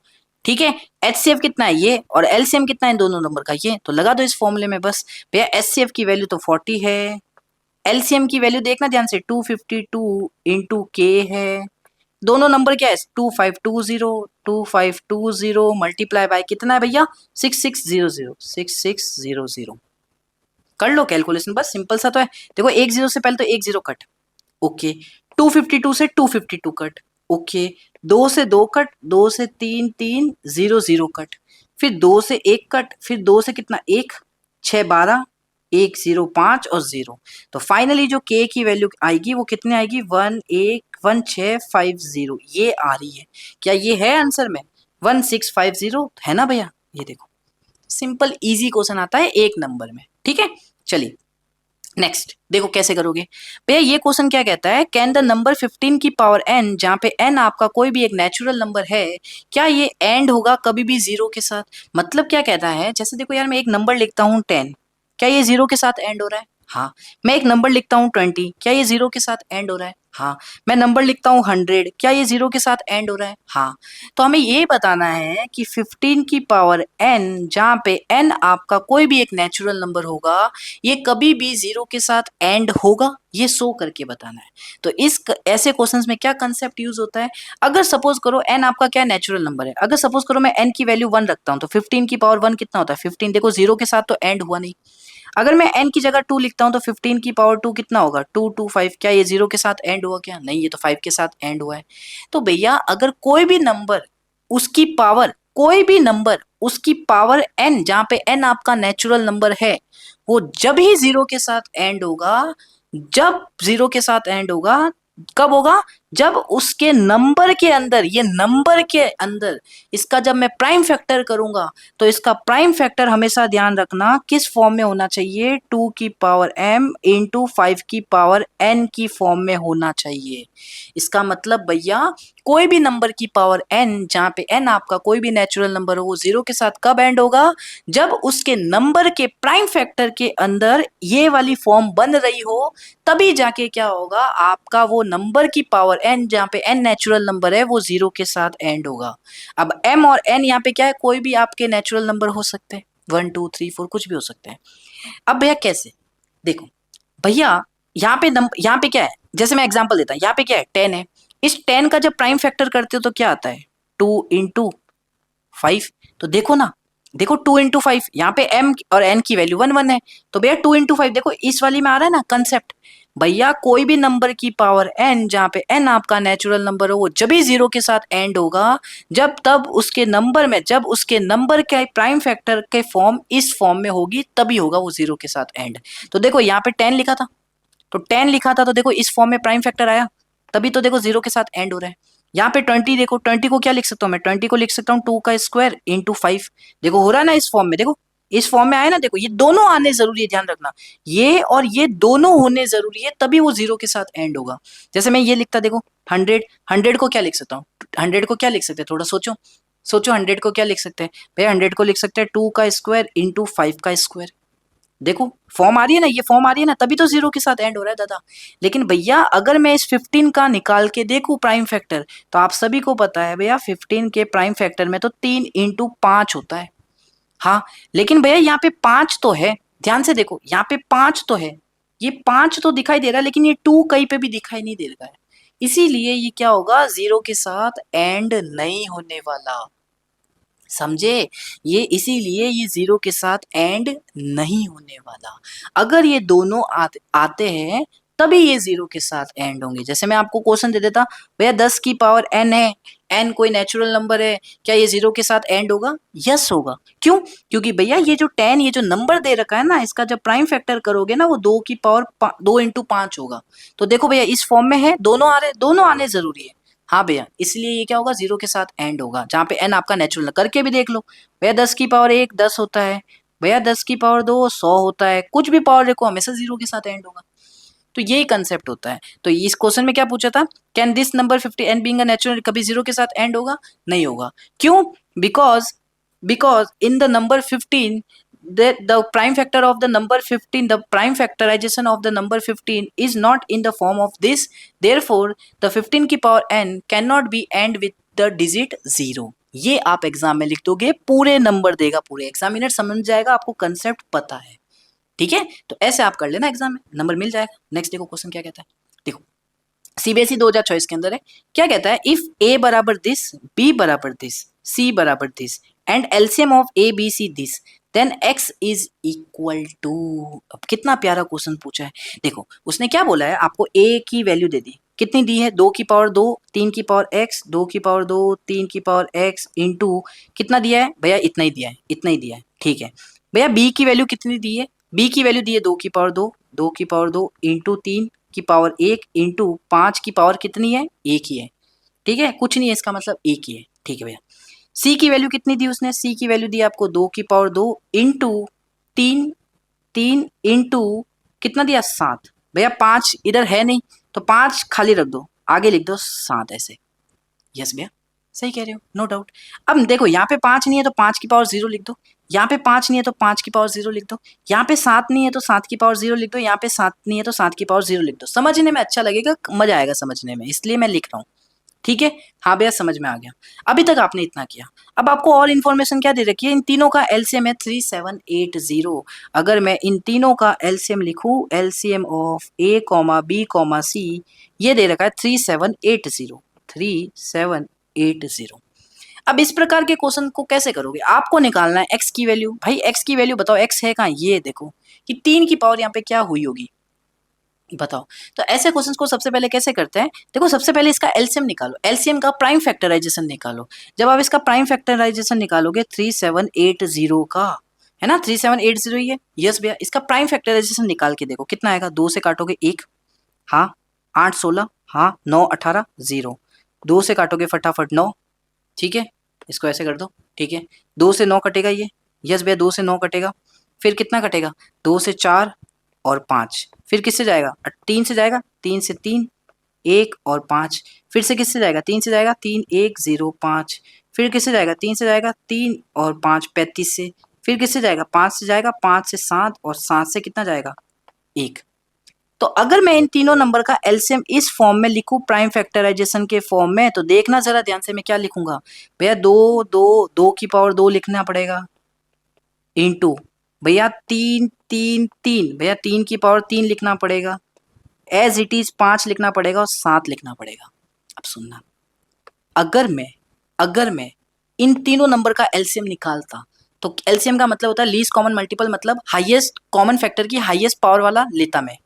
ठीक है, एचसीएफ कितना है? ये। और एलसीएम कितना है इन दोनों नंबर का? ये। तो लगा दो इस फॉर्मूले में बस। भैया एचसीएफ की वैल्यू तो 40 है, एलसीएम की वैल्यू देखना ध्यान से 252 इंटू के है, दोनों नंबर क्या है? 2520 मल्टीप्लाई बाय कितना है भैया? 6600 कर लो कैलकुलेशन, बस सिंपल सा तो है। देखो एक जीरो से पहले तो एक जीरो कट, ओके। 252 से 252 कट, ओके। 2 से 2 कट, 2 से 3 3 0 0 कट, फिर 2 से 1 कट, फिर 2 से कितना? 1 6 12 1 0 5 और 0। तो फाइनली जो के की वैल्यू आएगी वो कितने आएगी? 1650 ये आ रही है। क्या ये है आंसर में? 1650 है ना भैया? ये देखो सिंपल इजी क्वेश्चन आता है एक नंबर में। ठीक है, चलिए नेक्स्ट देखो कैसे करोगे। भैया ये क्वेश्चन क्या कहता है, कैन द नंबर 15 की पावर n, जहाँ पे n आपका कोई भी एक नेचुरल नंबर है, क्या ये एंड होगा कभी भी जीरो के साथ? मतलब क्या कहता है, जैसे देखो यार मैं एक नंबर लिखता हूँ 10, क्या ये जीरो के साथ एंड हो रहा है? हाँ। मैं एक नंबर लिखता हूँ 20, क्या ये जीरो के साथ एंड हो रहा है? हाँ। मैं नंबर लिखता हूँ 100, क्या ये जीरो के साथ एंड हो रहा है? हाँ। तो हमें ये बताना है कि 15 की पावर n, जहाँ पे n आपका कोई भी एक नेचुरल नंबर होगा, ये कभी भी जीरो के साथ एंड होगा, ये शो करके बताना है। तो इस ऐसे क्वेश्चंस में क्या कंसेप्ट यूज होता है, अगर सपोज करो n आपका क्या नेचुरल नंबर है, अगर सपोज करो मैं n की वैल्यू 1 रखता हूँ तो 15 की पावर 1 कितना होता है? 15। देखो जीरो के साथ तो एंड हुआ नहीं। अगर मैं n की जगह 2 लिखता हूँ तो 15 की पावर 2 कितना होगा? 2 2 5। क्या ये जीरो के साथ एंड हुआ? क्या नहीं, ये तो 5 के साथ एंड हुआ है। तो भैया अगर कोई भी नंबर उसकी पावर, कोई भी नंबर उसकी पावर n, जहां पे n आपका नेचुरल नंबर है, वो जब ही जीरो के साथ एंड होगा, जब जीरो के साथ एंड होगा, कब होगा? जब उसके नंबर के अंदर, ये नंबर के अंदर इसका जब मैं प्राइम फैक्टर करूंगा, तो इसका प्राइम फैक्टर हमेशा ध्यान रखना किस फॉर्म में होना चाहिए? 2 की पावर m इंटू 5 की पावर n की फॉर्म में होना चाहिए। इसका मतलब भैया कोई भी नंबर की पावर n, जहां पे n आपका कोई भी नेचुरल नंबर हो, वो जीरो के साथ कब एंड होगा? जब उसके नंबर के प्राइम फैक्टर के अंदर ये वाली फॉर्म बन रही हो, तभी जाके क्या होगा? आपका वो नंबर की पावर n, जहां पे n नेचुरल नंबर है, वो जीरो के साथ एंड होगा। अब m और n यहाँ पे क्या है? कोई भी आपके नेचुरल नंबर हो सकते हैं, 1 2 3 4 कुछ भी हो सकते हैं। अब भैया कैसे? देखो भैया यहाँ पे क्या है, जैसे मैं एग्जांपल देता हूँ, यहाँ पे क्या है? 10 है। इस 10 का जब प्राइम फैक्टर करते हो तो क्या आता है? 2 इंटू 5। तो देखो ना, देखो 2 इंटू 5, यहाँ पे m और n की वैल्यू 1 1 है, तो भैया 2 इंटू 5, देखो इस वाली में आ रहा है ना कंसेप्ट। भैया कोई भी नंबर की पावर n, जहाँ पे n आपका नेचुरल नंबर हो, वो जब भी जीरो के साथ एंड होगा, जब तब उसके नंबर में, जब उसके नंबर के प्राइम फैक्टर के फॉर्म इस फॉर्म में होगी, तभी होगा वो जीरो के साथ एंड। तो देखो यहाँ पे 10 लिखा था, तो 10 लिखा था, तो देखो इस फॉर्म में प्राइम फैक्टर आया, तभी तो देखो जीरो के साथ एंड हो रहा है। यहाँ पे 20, देखो 20 को क्या लिख सकता हूँ मैं? 20 को लिख सकता हूँ 2 का स्क्वायर इंटू 5। देखो हो रहा है ना इस फॉर्म में, देखो इस फॉर्म में आया ना, देखो ये दोनों आने जरूरी है, ध्यान रखना, ये और ये दोनों होने जरूरी है, तभी वो जीरो के साथ एंड होगा। जैसे मैं ये लिखता, देखो 100, 100 को क्या लिख सकता हूँ? 100 को क्या लिख सकते हैं? थोड़ा सोचो, सोचो 100 को क्या लिख सकते हैं भैया? 100 को लिख सकते हैं 2 का स्क्वायर इंटू 5 का स्क्वायर। देखो फॉर्म आ रही है ना, ये फॉर्म आ रही है ना, तभी तो जीरो के साथ एंड हो रहा है दादा। लेकिन भैया अगर मैं इस 15 का निकाल के देखूं प्राइम फैक्टर, तो आप सभी को पता है भैया 15 के प्राइम फैक्टर में तो 3 इंटू 5 होता है। हाँ, लेकिन भैया यहाँ पे 5 तो है, ध्यान से देखो यहाँ पे 5 तो है, ये 5 तो दिखाई दे रहा है, लेकिन ये 2 कहीं पे भी दिखाई नहीं दे रहा है, इसीलिए ये क्या होगा, 0 के साथ एंड नहीं होने वाला, समझे? ये इसीलिए ये 0 के साथ एंड नहीं होने वाला। अगर ये दोनों आते हैं तभी ये 0 के साथ एंड होंगे। जैसे मैं आपको क्वेश्चन दे देता, भैया 10 की पावर n है, n कोई नेचुरल नंबर है, क्या ये 0 के साथ एंड होगा? यस होगा। क्यों? क्योंकि भैया ये जो 10, ये जो नंबर दे रखा है ना, इसका जब प्राइम फैक्टर करोगे ना, वो 2 की पावर 2 इंटू 5 होगा। तो देखो भैया इस फॉर्म में है, दोनों आ रहे, दोनों आने जरूरी है। हाँ भैया, इसलिए ये क्या होगा, 0 के साथ एंड होगा, जहाँ पे n आपका नेचुरल, करके भी देख लो भैया, 10 की पावर 1 10 होता है, भैया 10 की पावर 2 100 होता है, कुछ भी पावर देखो हमेशा 0 के साथ एंड होगा। तो यही कंसेप्ट होता है। तो इस क्वेश्चन में क्या पूछा था, can this number 50 n being a natural, कभी 0 के साथ एंड होगा? नहीं होगा। क्यों? Because in the number 15, the prime factor of the number 15, the prime factorization of the number 15 is not in the form of this, therefore the 15 की power n cannot be end with the digit 0। ये आप exam में लिख दोगे, पूरे number देगा, पूरे examiner समझ जाएगा, आपको कंसेप्ट पता है, ठीक है? तो ऐसे आप कर लेना, एग्जाम में नंबर मिल जाएगा। नेक्स्ट देखो क्वेश्चन क्या कहता है, देखो सीबीएसई 2024 के अंदर है, क्या कहता है, इफ ए बराबर दिस, बी बराबर दिस, सी बराबर this and LCM of a b c this, then x is equal to. अब कितना प्यारा क्वेश्चन पूछा है, देखो उसने क्या बोला है, आपको ए की वैल्यू दे दी, कितनी दी है, 2 की पावर 2 3 की पावर एक्स, 2 की पावर 2 3 की पावर एक्स इंटू कितना दिया है भैया, इतना ही दिया है, इतना ही दिया है, ठीक है भैया। बी की वैल्यू कितनी दी है, बी की वैल्यू दी है 2 की पावर 2, 2 की पावर 2 इंटू 3 की पावर 1 इंटू 5 की पावर कितनी है, एक ही है, ठीक है, कुछ नहीं है, इसका मतलब एक ही है, ठीक है भैया। सी की वैल्यू कितनी दी उसने, सी की वैल्यू दी आपको 2 की पावर 2 इंटू 3, 3 इंटू कितना दिया, 7, भैया 5 इधर है नहीं, तो 5 खाली रख दो, आगे लिख दो 7 ऐसे। यस भैया, सही कह रहे हो, नो डाउट। अब देखो यहाँ पे 5 नहीं है तो 5 की पावर 0 लिख दो, यहाँ पे 5 नहीं है तो 5 की पावर 0 लिख दो, यहाँ पे 7 नहीं है तो 7 की पावर 0 लिख दो, यहाँ पे 7 नहीं है तो 7 की पावर 0 लिख दो। समझने में अच्छा लगेगा, मजा आएगा समझने में, इसलिए मैं लिख रहा हूँ, ठीक है? हाँ भैया समझ में आ गया। अभी तक आपने इतना किया, अब आपको और इन्फॉर्मेशन क्या दे रखी है, इन तीनों का एलसीएम है 3780। अगर मैं इन तीनों का एलसीएम लिखूं, LCM of A comma B comma C, ये दे रखा है 3780, 3780। अब इस प्रकार के क्वेश्चन को कैसे करोगे, आपको निकालना है एक्स की वैल्यू। भाई एक्स की वैल्यू बताओ, एक्स है कहाँ, ये देखो कि 3 की पावर यहाँ पे क्या हुई होगी, बताओ। तो ऐसे क्वेश्चंस को सबसे पहले कैसे करते हैं, देखो सबसे पहले इसका एलसीएम निकालो, एलसीएम का प्राइम फैक्टराइजेशन निकालो। जब आप इसका प्राइम फैक्टराइजेशन निकालोगे 3780 का, है ना, 3780 ही है, यस भैया। इसका प्राइम फैक्टराइजेशन निकाल के देखो कितना आएगा, 2 से काटोगे 1, हाँ 8 16, हाँ 9 18 0, 2 से काटोगे फटाफट 9, ठीक है, इसको ऐसे कर दो, ठीक है, 2 से 9 कटेगा ये, यस भैया 2 से 9 कटेगा, फिर कितना कटेगा, 2 से 4 और 5, फिर किससे जाएगा, 3 से जाएगा, 3 से 3 1 और 5, फिर से किससे जाएगा, 3 से जाएगा, 3 1 0 5, फिर किससे जाएगा, 3 से जाएगा, 3 और 5 35 से, फिर किससे जाएगा, 5 से जाएगा, 5 से 7 और 7 से कितना जाएगा, 1। तो अगर मैं इन तीनों नंबर का एलसीएम इस फॉर्म में लिखूं, प्राइम फैक्टराइजेशन के फॉर्म में, तो देखना जरा ध्यान से, मैं क्या लिखूंगा भैया, 2 2 2 की पावर 2 लिखना पड़ेगा, इंटू भैया 3 3 3, भैया 3 की पावर 3 लिखना पड़ेगा, एज इट इज 5 लिखना पड़ेगा और 7 लिखना पड़ेगा। अब सुनना, अगर मैं इन तीनों नंबर का एलसीएम निकालता, तो एलसीएम का मतलब होता है लीस्ट कॉमन मल्टीपल, मतलब हाईएस्ट कॉमन फैक्टर की हाईएस्ट पावर वाला लेता मैं।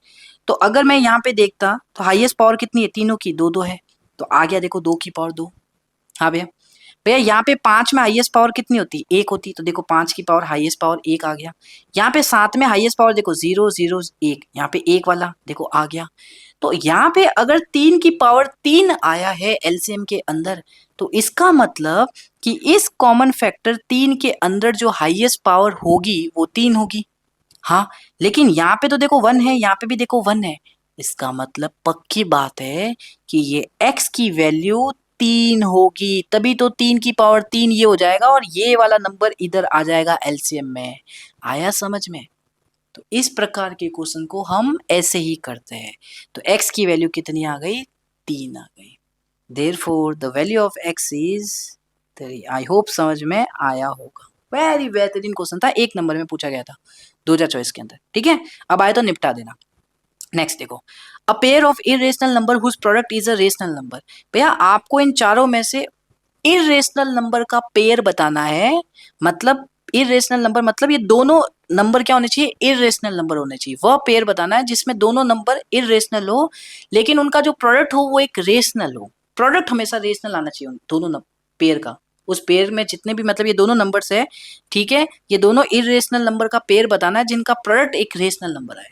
तो अगर मैं यहाँ पे देखता तो हाईएस्ट पावर कितनी है, तीनों की 2 2 है, तो आ गया देखो 2 की पावर 2। हाँ भैया, भैया यहाँ पे 5 में हाईएस्ट पावर कितनी होती, 1 होती, तो देखो 5 की पावर हाईएस्ट पावर 1 आ गया। यहाँ पे 7 में हाईएस्ट पावर देखो 0 0 1, यहाँ पे 1 वाला देखो आ गया। तो यहाँ पे अगर 3 की पावर 3 आया है एलसीएम के अंदर, तो इसका मतलब कि इस कॉमन फैक्टर 3 के अंदर जो हाईएस्ट पावर होगी वो 3 होगी। हाँ, लेकिन यहाँ पे तो देखो 1 है, यहाँ पे भी देखो 1 है, इसका मतलब पक्की बात है कि ये x की वैल्यू 3 होगी, तभी तो 3 की पावर 3 ये हो जाएगा और ये वाला नंबर इधर आ जाएगा एलसीएम में। आया समझ में? तो इस प्रकार के क्वेश्चन को हम ऐसे ही करते हैं। तो x की वैल्यू कितनी आ गई, 3 आ गई। Therefore the value of x is 3। I hope समझ में आया होगा। वेरी बेहतरीन क्वेश्चन था, 1 नंबर में पूछा गया था 2024 के अंदर। ठीक है, अब आए तो निपटा देना। नेक्स्ट देखो, a pair of irrational number whose product is a rational number. भैया आपको इन चारों में से इरेशनल नंबर का पेयर बताना है। मतलब इरेशनल नंबर मतलब ये दोनों नंबर क्या होने चाहिए, इरेशनल नंबर होने चाहिए। वह पेयर बताना है जिसमें दोनों नंबर इरेशनल हो, लेकिन उनका जो प्रोडक्ट हो वो एक रेशनल हो। प्रोडक्ट हमेशा रेशनल आना चाहिए उन दोनों पेयर का। उस पेयर में जितने भी मतलब ये दोनों नंबर्स है, ठीक है, ये दोनों इरेशनल नंबर का पेयर बताना है जिनका प्रोडक्ट एक रेशनल नंबर है।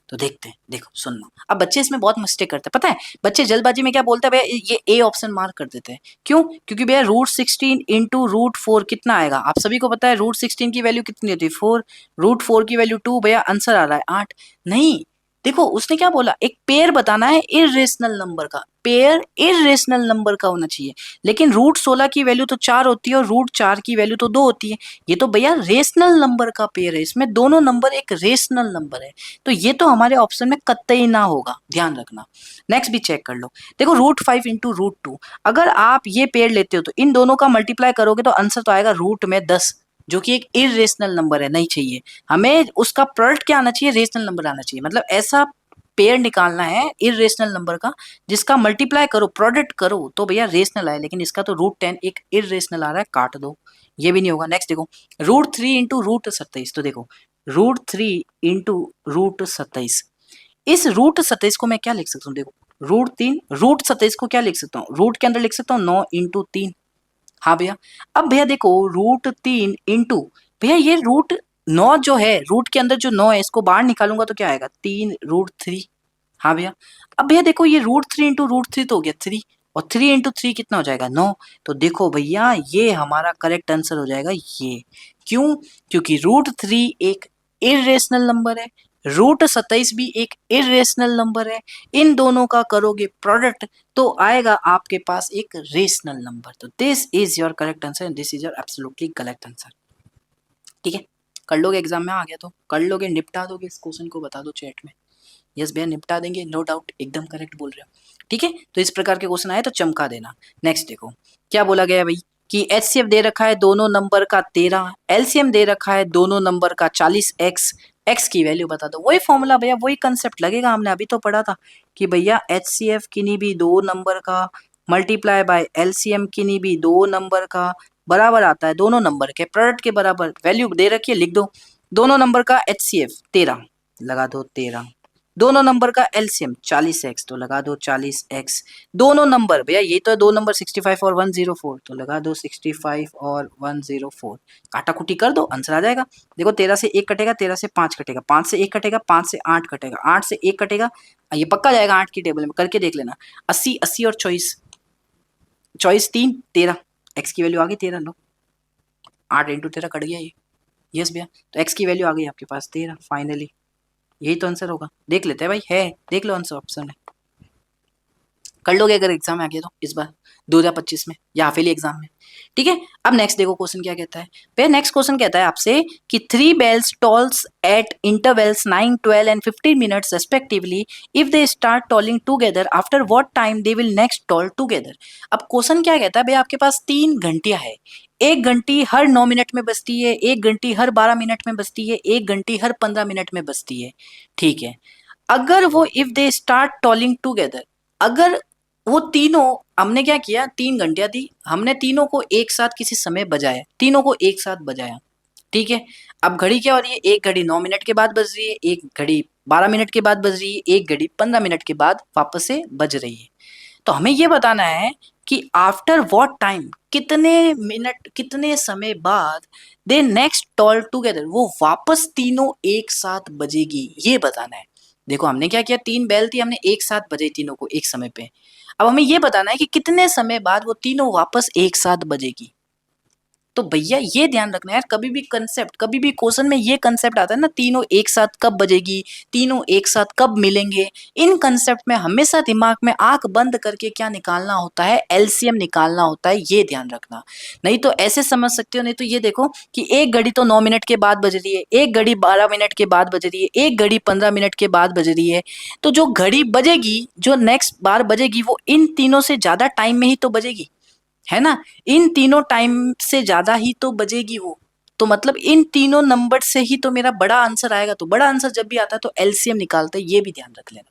तो देखते हैं, देखो सुनना। अब बच्चे इसमें बहुत मिस्टेक करते हैं, पता है बच्चे जल्दबाजी में क्या बोलते हैं, भैया ये ए ऑप्शन मार्क कर देते हैं। क्यों? क्योंकि भैया √16 इंटू √4 कितना आएगा, आप सभी को पता है √16 की वैल्यू कितनी होती है 4, √4 की वैल्यू 2, भैया आंसर आ रहा है 8। नहीं, देखो उसने क्या बोला, एक पेयर बताना है इरेशनल नंबर का, पेयर इरेशनल नंबर का होना चाहिए। लेकिन √16 की वैल्यू तो 4 होती है और √4 की वैल्यू तो 2 होती है। ये तो भैया रेशनल नंबर का पेयर है, इसमें दोनों नंबर एक रेशनल नंबर है। तो ये तो हमारे ऑप्शन में कतई ना होगा, ध्यान रखना। नेक्स्ट भी चेक कर लो। देखो √5 इंटू √2, अगर आप ये पेयर लेते हो तो इन दोनों का मल्टीप्लाई करोगे तो आंसर तो आएगा रूट में 10, जो कि एक इरेशनल नंबर है, नहीं चाहिए हमें। उसका प्रोडक्ट क्या आना चाहिए, रेशनल नंबर आना चाहिए। मतलब ऐसा पेयर निकालना है इरेशनल नंबर का जिसका मल्टीप्लाई करो, प्रोडक्ट करो तो भैया रेशनल आए। लेकिन इसका तो √10 एक इरेशनल आ रहा है, काट दो, ये भी नहीं होगा। नेक्स्ट देखो, √3 इंटू √27, तो देखो √3 इंटू √27, इस √27 को मैं क्या लिख सकता हूँ, देखो √3 √27 को क्या लिख सकता हूँ, रूट के अंदर लिख सकता हूँ 9 इंटू 3। हाँ भैया, अब भैया देखो √3 इंटू, भैया ये √9 जो है, रूट के अंदर जो 9 है इसको बाहर निकालूंगा तो क्या आएगा 3 √3। हाँ भैया, अब भैया देखो ये √3 इंटू √3 तो हो गया 3, और 3 इंटू 3 कितना हो जाएगा 9। तो देखो भैया ये हमारा करेक्ट आंसर हो जाएगा ये। क्यों? क्योंकि √3 एक इरेशनल नंबर है, √27 भी एक इरेशनल नंबर है। इन दोनों का करोगे प्रोडक्ट तो आएगा आपके पास एक रेशनल नंबर। तो this is your correct answer and this is your absolutely correct answer. ठीक है, कर लोगे, एग्जाम में आ गया तो कर लोगे, निपटा दोगे इस क्वेश्चन को, बता दो चैट में। यस भैया निपटा देंगे, नो डाउट, एकदम करेक्ट बोल रहे हो। ठीक है, तो इस प्रकार के क्वेश्चन आए तो चमका देना। नेक्स्ट देखो क्या बोला गया भाई, कि एचसीएफ दे रखा है दोनों नंबर का 13, एलसीएम दे रखा है दोनों नंबर का 40x, एक्स की वैल्यू बता दो। वही फॉर्मूला भैया, वही कंसेप्ट लगेगा, हमने अभी तो पढ़ा था कि भैया एचसीएफ किन्हीं भी दो नंबर का मल्टीप्लाई बाय एलसीएम किन्हीं भी दो नंबर का बराबर आता है दोनों नंबर के प्रोडक्ट के बराबर। वैल्यू दे रखी है, लिख दो। दोनों नंबर का एचसीएफ 13, लगा दो 13। दोनों नंबर का एलसीएम 40x, तो लगा दो 40x। दोनों नंबर भैया ये तो है, दो नंबर 65 और 104, तो लगा दो 65 और 104। काटा कुटी कर दो, आंसर आ जाएगा। देखो 13 से 1 कटेगा, 13 से 5 कटेगा, 5 से 1 कटेगा, 5 से 8 कटेगा, 8 से 1 कटेगा, ये पक्का जाएगा 8 की टेबल में, करके देख लेना। 80, 80 और 24, 24 3 13, एक्स की वैल्यू आ गई 13, लो 8 इंटू 13 कट गया ये। यस भैया, तो एक्स की वैल्यू आ गई आपके पास 13 फाइनली। यही तो आंसर होगा, देख लेते हैं भाई, है देख लो आंसर ऑप्शन है। कर लोगे अगर एग्जाम में आ गया तो इस बार 2025 में या हाफिली एग्जाम में। ठीक है, अब नेक्स्ट देखो क्वेश्चन क्या कहता है। भैया नेक्स्ट क्वेश्चन कहता है आपसे कि 3 bells tolls at intervals 9, 12 and 15 minutes respectively. If they start tolling together, after what time they will next toll together? अब क्वेश्चन क्या कहता है, भैया आपके पास 3 घंटियां है, एक घंटी हर 9 मिनट में बजती है, एक घंटी हर 12 मिनट में बजती है, एक घंटी हर 15 मिनट में बजती है। ठीक है, अगर वो if they start tolling together, अगर वो तीनों, हमने क्या किया 3 घंटियां थी, हमने तीनों को एक साथ किसी समय बजाया, तीनों को एक साथ बजाया। ठीक है, अब घड़ी क्या हो रही है, एक घड़ी 9 मिनट के बाद बज रही है, एक घड़ी 12 मिनट के बाद बज रही है, एक घड़ी 15 मिनट के बाद वापस से बज रही है। तो हमें ये बताना है कि आफ्टर व्हाट टाइम, कितने मिनट कितने समय बाद दे नेक्स्ट टॉल टुगेदर, वो वापस तीनों एक साथ बजेगी, ये बताना है। देखो हमने क्या किया, 3 बैल थी, हमने एक साथ बजे तीनों को एक समय पे। अब हमें ये बताना है कि कितने समय बाद वो तीनों वापस एक साथ बजेगी। तो भैया ये ध्यान रखना यार, कभी भी कंसेप्ट, कभी भी क्वेश्चन में ये कंसेप्ट आता है ना, तीनों एक साथ कब बजेगी, तीनों एक साथ कब मिलेंगे, इन कंसेप्ट में हमेशा दिमाग में आंख बंद करके क्या निकालना होता है, एलसीएम निकालना होता है, ये ध्यान रखना। नहीं तो ऐसे समझ सकते हो, नहीं तो ये देखो कि एक घड़ी तो 9 मिनट के बाद बज रही है, एक घड़ी 12 मिनट के बाद बज रही है, एक घड़ी 15 मिनट के बाद बज रही है। तो जो घड़ी बजेगी, जो नेक्स्ट बार बजेगी, वो इन तीनों से ज्यादा टाइम में ही तो बजेगी, है ना, इन तीनों टाइम से ज्यादा ही तो बजेगी वो। तो मतलब इन तीनों नंबर से ही तो मेरा बड़ा आंसर आएगा। तो बड़ा आंसर जब भी आता है तो एलसीएम निकालते हैं, ये भी ध्यान रख लेना।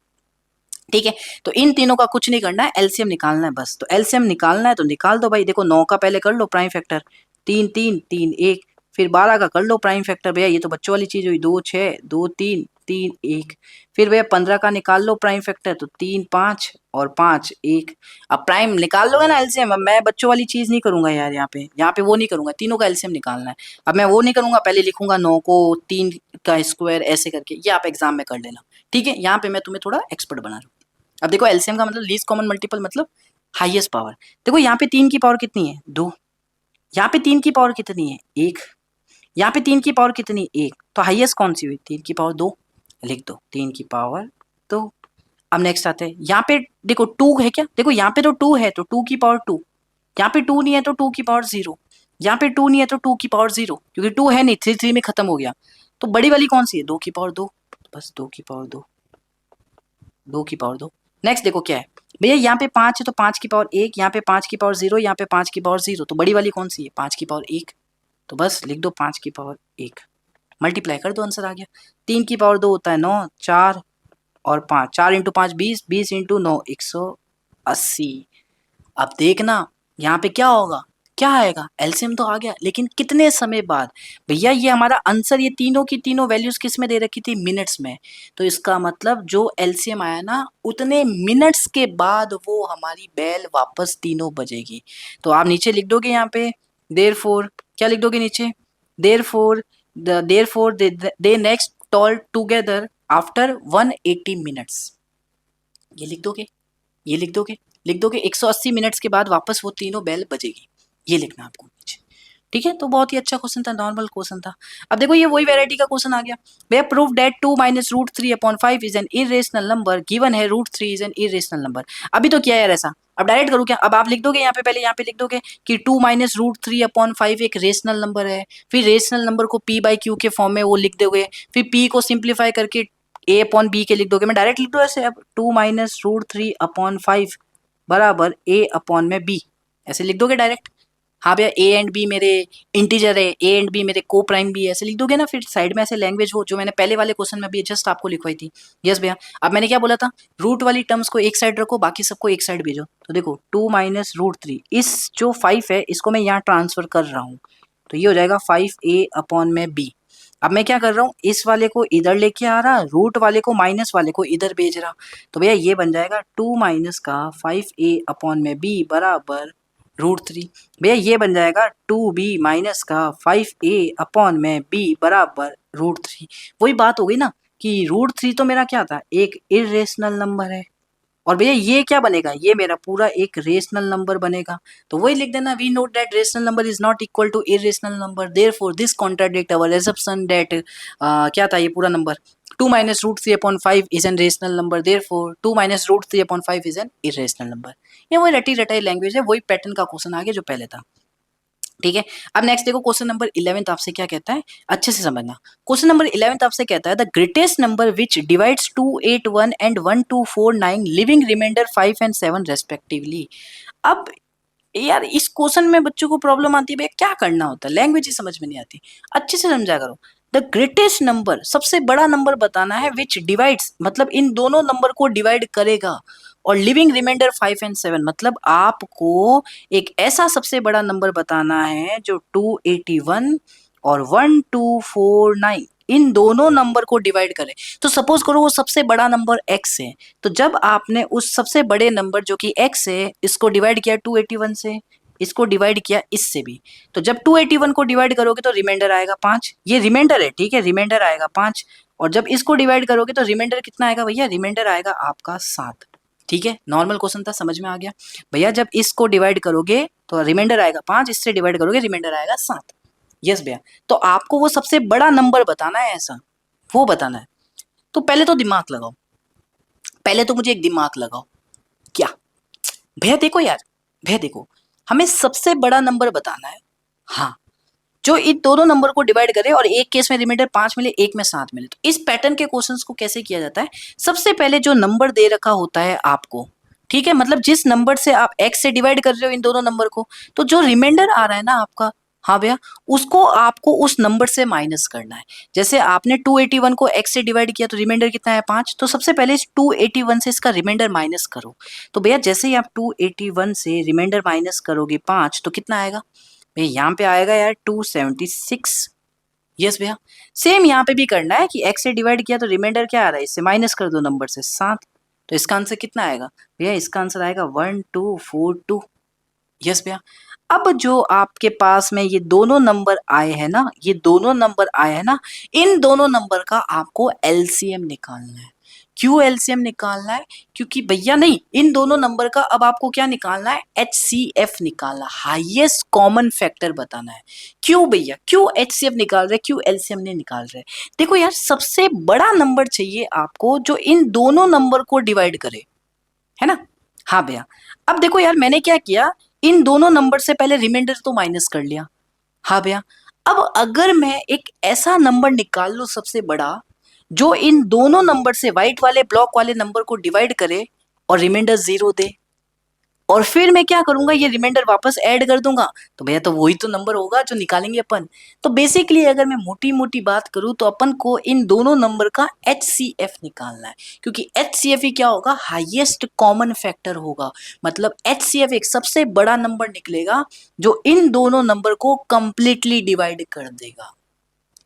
ठीक है, तो इन तीनों का कुछ नहीं करना है, एलसीएम निकालना है बस। तो एलसीएम निकालना है तो निकाल दो भाई। देखो 9 का पहले कर लो प्राइम फैक्टर, 3 3 3 1। फिर 12 का कर लो प्राइम फैक्टर, भैया ये तो बच्चों वाली चीज हुई, 2 6 2 3 3 1। फिर भैया 15 का निकाल लो प्राइम फैक्टर, तो 3 5 और 5 1। अब प्राइम निकाल लोगे ना एलसीएम। अब मैं बच्चों वाली चीज नहीं करूंगा यार, यहाँ पे वो नहीं करूंगा, तीनों का एलसीएम निकालना है। अब मैं वो नहीं करूंगा, पहले लिखूंगा 9 को 3 का स्क्वायर ऐसे करके, ये आप एग्जाम में कर लेना। ठीक है, यहाँ पे मैं तुम्हें थोड़ा एक्सपर्ट बना रहा हूँ। अब देखो एलसीएम का मतलब लीस्ट कॉमन मल्टीपल, मतलब हाईएस्ट पावर। देखो यहाँ पे 3 की पावर कितनी है, 2। यहाँ पे 3 की पावर कितनी है, 1। यहाँ पे 3 की पावर कितनी, 1। तो हाईएस्ट कौन सी हुई, 3 की पावर 2। लिख दो 3 की पावर 2। अब नेक्स्ट आते हैं, यहाँ पे देखो 2 है क्या, देखो यहाँ पे तो 2 है तो 2 की पावर 2। यहाँ पे 2 नहीं है तो 2 की पावर 0। यहाँ पे 2 नहीं है तो 2 की पावर 0, क्योंकि 2 है नहीं, 3 3 में खत्म हो गया। तो बड़ी वाली कौन सी है, 2 की पावर 2। बस 2 की पावर 2, 2 की पावर 2। नेक्स्ट देखो क्या है भैया, यहाँ पे 5 है तो 5 की पावर 1, यहाँ पे 5 की पावर 0, यहाँ पे 5 की पावर 0। तो बड़ी वाली कौन सी है, 5 की पावर 1। तो बस लिख दो 5 की पावर 1, मल्टीप्लाई कर दो, आंसर आ गया। 3 की पावर 2 होता है 9, 4 और 5, 4 इंटू 5 20, 20 इंटू 9 180। अब देखना यहाँ पे क्या होगा, क्या आएगा, एलसीएम तो आ गया, लेकिन कितने समय बाद। भैया ये हमारा आंसर, ये तीनों की तीनों वैल्यूज किस में दे रखी थी, मिनट्स में। तो इसका मतलब जो एलसीएम आया ना, उतने मिनट्स के बाद वो हमारी बेल वापस तीनों बजेगी। तो आप नीचे लिख दोगे यहाँ पे देयरफॉर, क्या लिख दोगे नीचे, therefore they next tall together after 180 minutes. ये लिख दोगे, ये लिख दोगे 180 मिनट्स के बाद वापस वो तीनों बेल बजेगी। ये लिखना आपको नीचे। ठीक है, तो बहुत ही अच्छा क्वेश्चन था, नॉर्मल क्वेश्चन था। अब देखो ये वही वैरायटी का क्वेश्चन आ गया, भैया prove that 2 minus root 3 upon 5 is an irrational number, given है root 3 is an irrational number. अभी तो किया यार ऐसा, अब डायरेक्ट करूँ क्या, अब आप लिख दोगे यहाँ पे, पहले यहाँ पे लिख दोगे कि 2 माइनस रूट 3 अपॉन 5 एक रेशनल नंबर है। फिर रेशनल नंबर को p बाई क्यू के फॉर्म में वो लिख दोगे। फिर p को सिंप्लीफाई करके a अपॉन b के लिख दोगे। मैं डायरेक्ट लिख दो ऐसे, अब 2 माइनस रूट 3 अपॉन 5 बराबर a अपॉन में b, ऐसे लिख दोगे डायरेक्ट। हाँ भैया a एंड b मेरे इंटीजर है, a एंड b मेरे को प्राइम भी है, ऐसे लिख दोगे ना। फिर साइड में ऐसे लैंग्वेज वो जो मैंने पहले वाले क्वेश्चन में भी जस्ट आपको लिखवाई थी। यस भैया, अब मैंने क्या बोला था, रूट वाली टर्म्स को एक साइड रखो, बाकी सबको एक साइड भेजो। तो देखो 2 माइनस रूट 3, इस जो 5 है इसको मैं यहाँ ट्रांसफर कर रहा हूँ, तो ये हो जाएगा 5a अपॉन में b। अब मैं क्या कर रहा हूँ, इस वाले को इधर लेके आ रहा, रूट वाले को माइनस वाले को इधर भेज रहा। तो भैया ये बन जाएगा 2 माइनस का 5a अपॉन में b बराबर रूट 3। भैया ये बन जाएगा 2b माइनस का 5a अपॉन में b बराबर रूट 3। वही बात हो गई ना कि रूट 3 तो मेरा क्या था, एक इरेशनल नंबर है, और भैया ये क्या बनेगा, ये मेरा पूरा एक रेशनल नंबर बनेगा। तो वही लिख देना, we note that rational number is not equal to irrational number, therefore this contradict our assumption that क्या था ये पूरा नंबर, 2 minus root 3 upon 5 is an rational number, therefore 2 minus root 3 upon 5 is an irrational number. ये वही रटी रटाई language है, वही pattern का क्वेश्चन आ गया जो पहले था। ठीक है, अब नेक्स्ट देखो क्वेश्चन नंबर 11 आपसे क्या कहता है, अच्छे से समझना। क्वेश्चन नंबर 11 आपसे कहता है the greatest number which divides 281 and 1249 living remainder 5 and 7 respectively. अब यार इस क्वेश्चन में बच्चों को प्रॉब्लम आती है, भैया क्या करना होता है, लैंग्वेज ही समझ में नहीं आती, अच्छे से समझा करो। द ग्रेटेस्ट नंबर, सबसे बड़ा नंबर बताना है, विच डिवाइड्स मतलब इन दोनों नंबर को डिवाइड करेगा, और लिविंग रिमाइंडर 5 एंड 7 मतलब आपको एक ऐसा सबसे बड़ा नंबर बताना है जो 281 और 1249 इन दोनों नंबर को डिवाइड करे। तो सपोज करो वो सबसे बड़ा नंबर x है, तो जब आपने उस सबसे बड़े नंबर जो कि x है इसको डिवाइड किया 281 से, इसको डिवाइड किया इससे भी, तो जब 281 को डिवाइड करोगे तो रिमाइंडर आएगा 5, ये रिमाइंडर है, ठीक है, रिमाइंडर आएगा 5। और जब इसको डिवाइड करोगे तो रिमाइंडर कितना आएगा भैया, रिमाइंडर आएगा आपका 7। ठीक है, नॉर्मल क्वेश्चन था, समझ में आ गया भैया। जब इसको डिवाइड करोगे तो रिमाइंडर आएगा 5, इससे डिवाइड करोगे रिमाइंडर आएगा 7। यस भैया, तो आपको वो सबसे बड़ा नंबर बताना है, ऐसा वो बताना है। तो पहले तो दिमाग लगाओ, पहले तो मुझे एक दिमाग लगाओ, क्या भैया देखो यार, भैया देखो हमें सबसे बड़ा नंबर बताना है, हाँ, जो इन दोनों नंबर को डिवाइड करे और एक केस में रिमाइंडर 5 मिले, एक में 7 मिले। तो इस पैटर्न के क्वेश्चंस को कैसे किया जाता है, सबसे पहले जो नंबर दे रखा होता है आपको, ठीक है, मतलब जिस नंबर से आप x से डिवाइड कर रहे हो इन दोनों नंबर को, तो जो रिमाइंडर आ रहा है ना आपका हाँ भैया, उसको आपको उस नंबर से माइनस करना है। जैसे आपने 281 को x से डिवाइड किया तो रिमाइंडर कितना है 5, तो सबसे पहले इस 281 से इसका रिमाइंडर माइनस करो। तो भैया जैसे ही आप 281 से रिमाइंडर माइनस करोगे 5 तो कितना आएगा भैया, यहाँ पे आएगा यार 276। यस भैया, सेम यहाँ पे भी करना है कि x से डिवाइड किया तो रिमाइंडर क्या आ रहा है, इससे माइनस कर दो नंबर से 7। तो इसका आंसर कितना आएगा भैया, इसका आंसर आएगा 1242। यस भैया, अब जो आपके पास में ये दोनों नंबर आए हैं ना, ये दोनों नंबर आए हैं ना, इन दोनों नंबर का आपको एलसीएम निकालना है। क्यों एलसीएम निकालना है, क्योंकि भैया नहीं, इन दोनों नंबर का अब आपको क्या निकालना है, एचसीएफ निकालना, हाईएस्ट कॉमन फैक्टर बताना है। क्यों भैया, क्यों एचसीएफ निकाल रहे, क्यों एलसीएम नहीं निकाल रहे? देखो यार, सबसे बड़ा नंबर चाहिए आपको जो इन दोनों नंबर को डिवाइड करे, है ना। हाँ भैया, अब देखो यार, मैंने क्या किया, इन दोनों नंबर से पहले रिमाइंडर तो माइनस कर लिया। हाँ भैया, अब अगर मैं एक ऐसा नंबर निकाल लूं सबसे बड़ा जो इन दोनों नंबर से, व्हाइट वाले ब्लॉक वाले नंबर को डिवाइड करे और रिमाइंडर 0 दे, और फिर मैं क्या करूंगा, ये रिमाइंडर वापस ऐड कर दूंगा, तो भैया तो वही तो नंबर होगा जो निकालेंगे अपन। तो बेसिकली अगर मैं मोटी मोटी बात करूं तो अपन को इन दोनों नंबर का एचसीएफ निकालना है, क्योंकि एचसीएफ ही क्या होगा, हाईएस्ट कॉमन फैक्टर होगा। मतलब एचसीएफ एक सबसे बड़ा नंबर निकलेगा जो इन दोनों नंबर को कंप्लीटली डिवाइड कर देगा।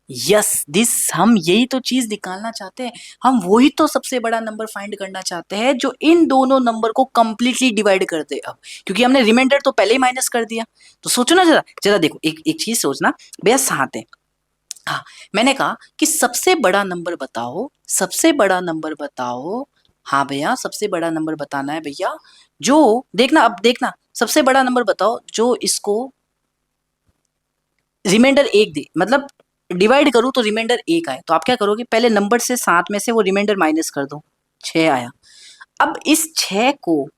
यस दिस, हम यही तो चीज निकालना चाहते हैं, हम वही तो सबसे बड़ा नंबर फाइंड करना चाहते हैं जो इन दोनों नंबर को कंप्लीटली डिवाइड कर दे। अब क्योंकि हमने रिमाइंडर तो पहले ही माइनस कर दिया, तो सोचो ना जरा, जरा देखो, एक एक चीज सोचना भैया, 7 है। हाँ, मैंने कहा कि सबसे बड़ा नंबर बताओ, सबसे बड़ा नंबर बताओ। हाँ भैया, सबसे बड़ा नंबर बताना है भैया, जो देखना, अब देखना, सबसे बड़ा नंबर बताओ जो इसको रिमाइंडर 1 दे, मतलब डिवाइड करूं तो रिमाइंडर 1 आए। तो आप क्या करोगे, पहले नंबर से 7 में से वो रिमाइंडर माइनस कर दो, 6 आया। अब इस 6 को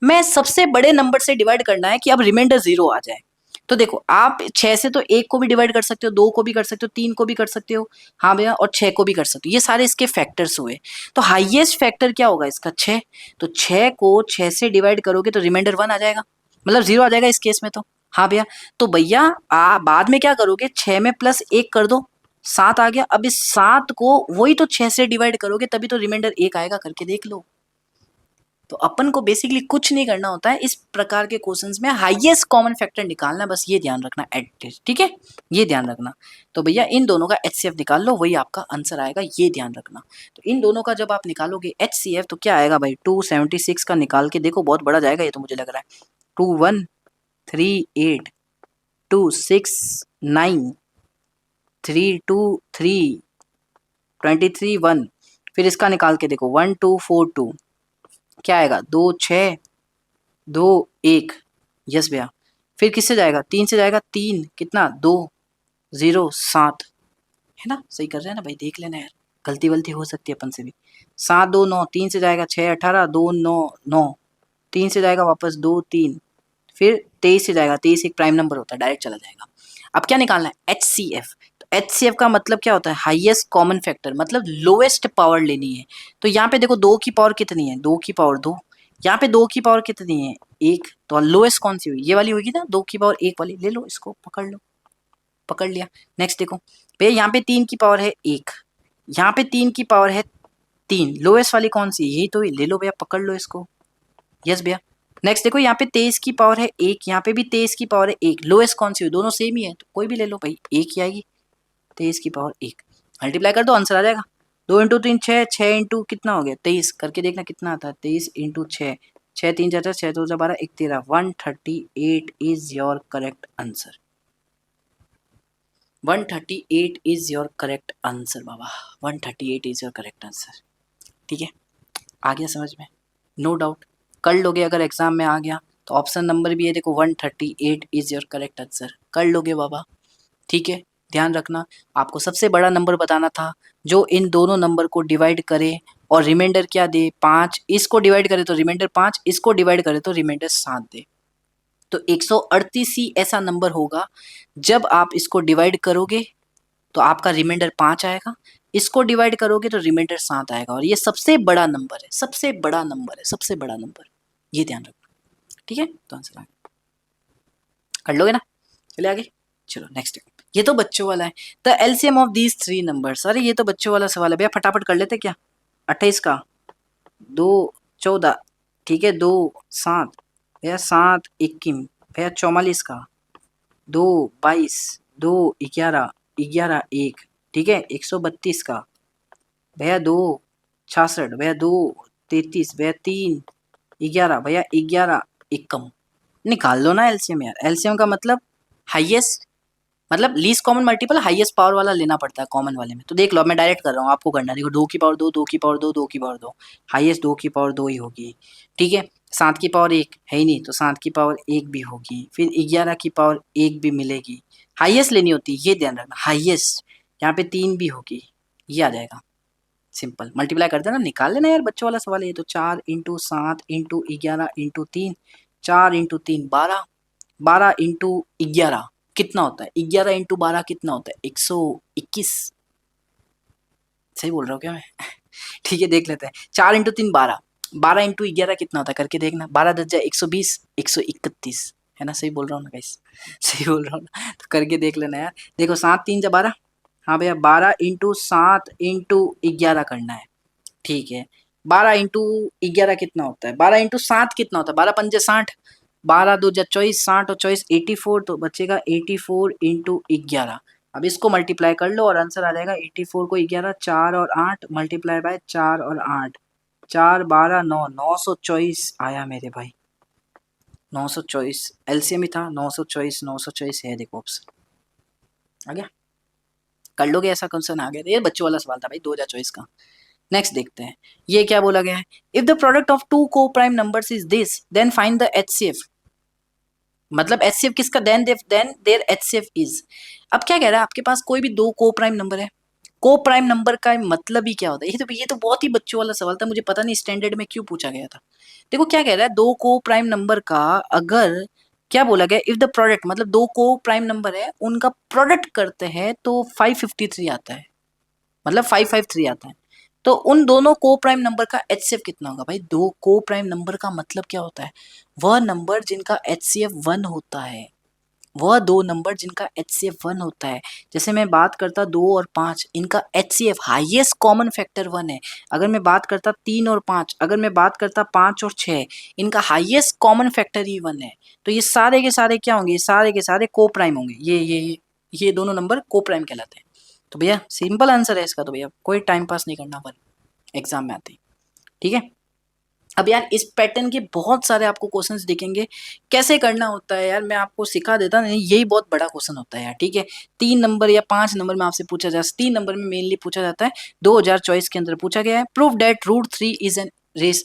मैं सबसे बड़े नंबर से डिवाइड करना है कि अब रिमाइंडर 0 आ जाए। तो देखो, आप 6 से तो 1 को भी डिवाइड कर सकते हो, 2 को भी कर सकते हो, 3 को भी कर सकते हो, हाँ भैया, और 6 को भी कर सकते हो। ये सारे इसके फैक्टर्स हुए। तो हाईएस्ट फैक्टर क्या होगा इसका, 6। तो 6 को 6 से डिवाइड करोगे तो रिमाइंडर 1 आ जाएगा, मतलब 0 आ जाएगा इस केस में। तो हाँ भैया, तो भैया बाद में क्या करोगे, 6 में प्लस 1 कर दो, 7 आ गया। अब इस 7 को वही तो 6 से डिवाइड करोगे तभी तो रिमाइंडर 1 आएगा, करके देख लो। तो अपन को बेसिकली कुछ नहीं करना होता है, इस प्रकार के क्वेश्चंस में हाईएस्ट कॉमन फैक्टर निकालना, बस ये ध्यान रखना एटलीस्ट, ठीक है, ये ध्यान रखना। तो भैया इन दोनों का एचसीएफ निकाल लो, वही आपका आंसर आएगा, ये ध्यान रखना। तो इन दोनों का जब आप निकालोगे एचसीएफ तो क्या आएगा भाई, 276 का निकाल के देखो, बहुत बड़ा जाएगा ये तो मुझे लग रहा है। 213826932331, फिर इसका निकाल के देखो 1242, क्या आएगा, 2621। यस भैया, फिर किससे जाएगा, 3 से जाएगा, 3 कितना, 207, है ना, सही कर रहे हैं ना भाई, देख लेना यार, गलती वलती हो सकती है अपन से भी। 7 2 9, 3 से जाएगा 6 18, 2 9 9, 3 से जाएगा वापस 2 3, फिर 23 से जाएगा, 23 एक प्राइम नंबर होता है, डायरेक्ट चला जाएगा। अब क्या निकालना है, एचसीएफ। तो एचसीएफ का मतलब क्या होता है, हाईएस्ट कॉमन फैक्टर, मतलब लोएस्ट पावर लेनी है। तो यहाँ पे देखो 2 की पावर कितनी है, 2 की पावर 2, यहाँ पे 2 की पावर कितनी है, 1, तो लोएस्ट कौन सी हुई, ये वाली होगी ना, 2 की पावर 1 वाली, ले लो इसको, पकड़ लो, पकड़ लिया। नेक्स्ट देखो भैया, यहाँ पे 3 की पावर है 1, यहाँ पे 3 की पावर है 3, लोएस्ट वाली कौन सी, यही तो, ले लो भैया, पकड़ लो इसको। यस भैया, नेक्स्ट देखो, यहाँ पे 23 की पावर है 1, यहाँ पे भी 23 की पावर है 1, लोएस्ट कौन सी हुई, दोनों सेम ही है, तो कोई भी ले लो भाई, 1 ही आएगी, 23 की पावर 1, मल्टीप्लाई कर दो, आंसर आ जाएगा। 2 इंटू 3 6, 6 इंटू कितना हो गया 23, करके देखना कितना आता है, 23 into 6, 6 3 4 6 2 12 1 13, 138 is your correct answer. 138 is your correct answer Baba, 138 is your correct answer. ठीक है, आ गया समझ में, नो डाउट, कर लोगे अगर एग्जाम में आ गया तो। ऑप्शन नंबर भी है देखो, 138 इज योर करेक्ट आंसर, कर लोगे बाबा। ठीक है, ध्यान रखना, आपको सबसे बड़ा नंबर बताना था जो इन दोनों नंबर को डिवाइड करे और रिमाइंडर क्या दे, 5, इसको डिवाइड करे तो रिमाइंडर 5, इसको डिवाइड करे तो रिमाइंडर 7 दे। तो 138 ही ऐसा नंबर होगा जब आप इसको डिवाइड करोगे तो आपका रिमाइंडर 5 आएगा, इसको डिवाइड करोगे तो रिमाइंडर 7 आएगा, और ये सबसे बड़ा नंबर है, सबसे बड़ा नंबर है, सबसे बड़ा नंबर, ये ध्यान रखना। ठीक है, तो आंसर आ गया, कर लोगे ना, चले आगे। चलो नेक्स्ट, ये तो बच्चों वाला है। The LCM of these three numbers, अरे ये तो बच्चों वाला सवाल है भैया, फटाफट कर लेते क्या। 28 का 2 14, ठीक है 2 7 भैया, 7 21 भैया, 44 का 2 22 2 11 11 1, ठीक है 132 का भैया 2 66 भैया, 2 33 भैया, 3 11 भैया, 11 एकम। निकाल दो ना एलसीएम यार, एलसीएम का मतलब हाईएस्ट, मतलब least common multiple highest power वाला लेना पड़ता है कॉमन वाले में। तो देख लो, मैं डायरेक्ट कर रहा हूँ, आपको करना है। देखो 2 की पावर 2, 2 की पावर 2, 2 की पावर 2, हाईएस्ट 2 की पावर 2 ही होगी, ठीक है। 7 की पावर 1 है ही नहीं, तो 7 की पावर 1 भी होगी, फिर 11 की पावर 1 भी मिलेगी। हाईएस्ट लेनी होती है, ये ध्यान रखना, हाईएस्ट यहाँ पे 3 भी होगी, ये आ जाएगा। सिंपल मल्टीप्लाई कर देना, निकाल लेना यार, बच्चों वाला सवाल है ये तो। 4 into 7 into 11 into 3, 4 into 3 12, 12 into 11 कितना होता है, 11 इंटू 12 कितना होता है, 121। सही बोल रहा हूँ क्या मैं? ठीक है देख लेते हैं, 4 इंटू 3 12, 12 इंटू 11 कितना होता है करके देखना, 12 10 जाए 120, 131 है ना, सही बोल रहा हूँ ना गाइस? सही बोल रहा हूँ ना, तो करके देख लेना यार। देखो 7 3 जा 12, हाँ भैया 12 इंटू 7 इंटू 11 करना है, ठीक है। 12 इंटू 11 कितना होता है, 12 इंटू 7 कितना होता है, 12 पंजे 60, 12 दो जा 24, 60 और 24 84, तो बचेगा 84 इंटू 11। अब इसको मल्टीप्लाई कर लो और आंसर आ जाएगा 84 को 11, 4 और 8 मल्टीप्लाई बाय 4 और 8, 4 12 9, 924 आया मेरे भाई, 924 एलसीएम ही था, 924 924 है, देखो ऑप्शन आ गया। कर लोगे ऐसा क्वेश्चन आ गया, ये बच्चों वाला सवाल था भाई 2024 का। नेक्स्ट देखते हैं, ये क्या बोला गया है, if the product of two coprime numbers is this then find the HCF, मतलब एचसीएफ किसका, देन देयर एचसीएफ इज। अब क्या कह रहा है, आपके पास कोई भी दो को प्राइम नंबर है, को प्राइम नंबर का मतलब ही क्या होता है, ये तो बहुत ही बच्चों वाला सवाल था, मुझे पता नहीं स्टैंडर्ड में क्यों पूछा गया था। देखो क्या कह रहा है, दो को प्राइम नंबर का अगर क्या बोला गया, इफ द प्रोडक्ट, मतलब दो को प्राइम नंबर है उनका प्रोडक्ट करते हैं तो 553 आता है, मतलब 553 आता है। तो उन दोनों को प्राइम नंबर का एचसीएफ कितना होगा भाई, दो को प्राइम नंबर का मतलब क्या होता है, वह नंबर जिनका एचसीएफ 1 होता है, वह दो नंबर जिनका एचसीएफ 1 होता है। जैसे मैं बात करता 2 और 5, इनका एचसीएफ हाईएस्ट कॉमन फैक्टर 1 है। अगर मैं बात करता 3 और 5, अगर मैं बात करता 5 और 6, इनका हाईएस्ट कॉमन फैक्टर ही 1 है। तो ये सारे के सारे क्या होंगे, सारे के सारे को प्राइम होंगे, ये दोनों नंबर को प्राइम कहलाते हैं। तो भैया सिंपल आंसर है इसका, तो भैया कोई टाइम पास नहीं करना पर एग्जाम में आते ही, ठीक है। अब यार इस पैटर्न के बहुत सारे आपको क्वेश्चंस दिखेंगे, कैसे करना होता है यार मैं आपको सिखा देता, नहीं यही बहुत बड़ा क्वेश्चन होता है यार, ठीक है। 3 नंबर या 5 नंबर में आपसे पूछा जाता है, 3 नंबर में मेनली पूछा जाता है, 2024 के अंदर पूछा गया है, prove that √3 is an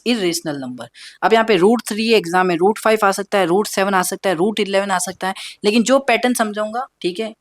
irrational number. अब यहाँ पे √3 एग्जाम में √5 आ सकता है, √7 आ सकता है, √11 आ सकता है, लेकिन जो पैटर्न समझाऊंगा, ठीक है।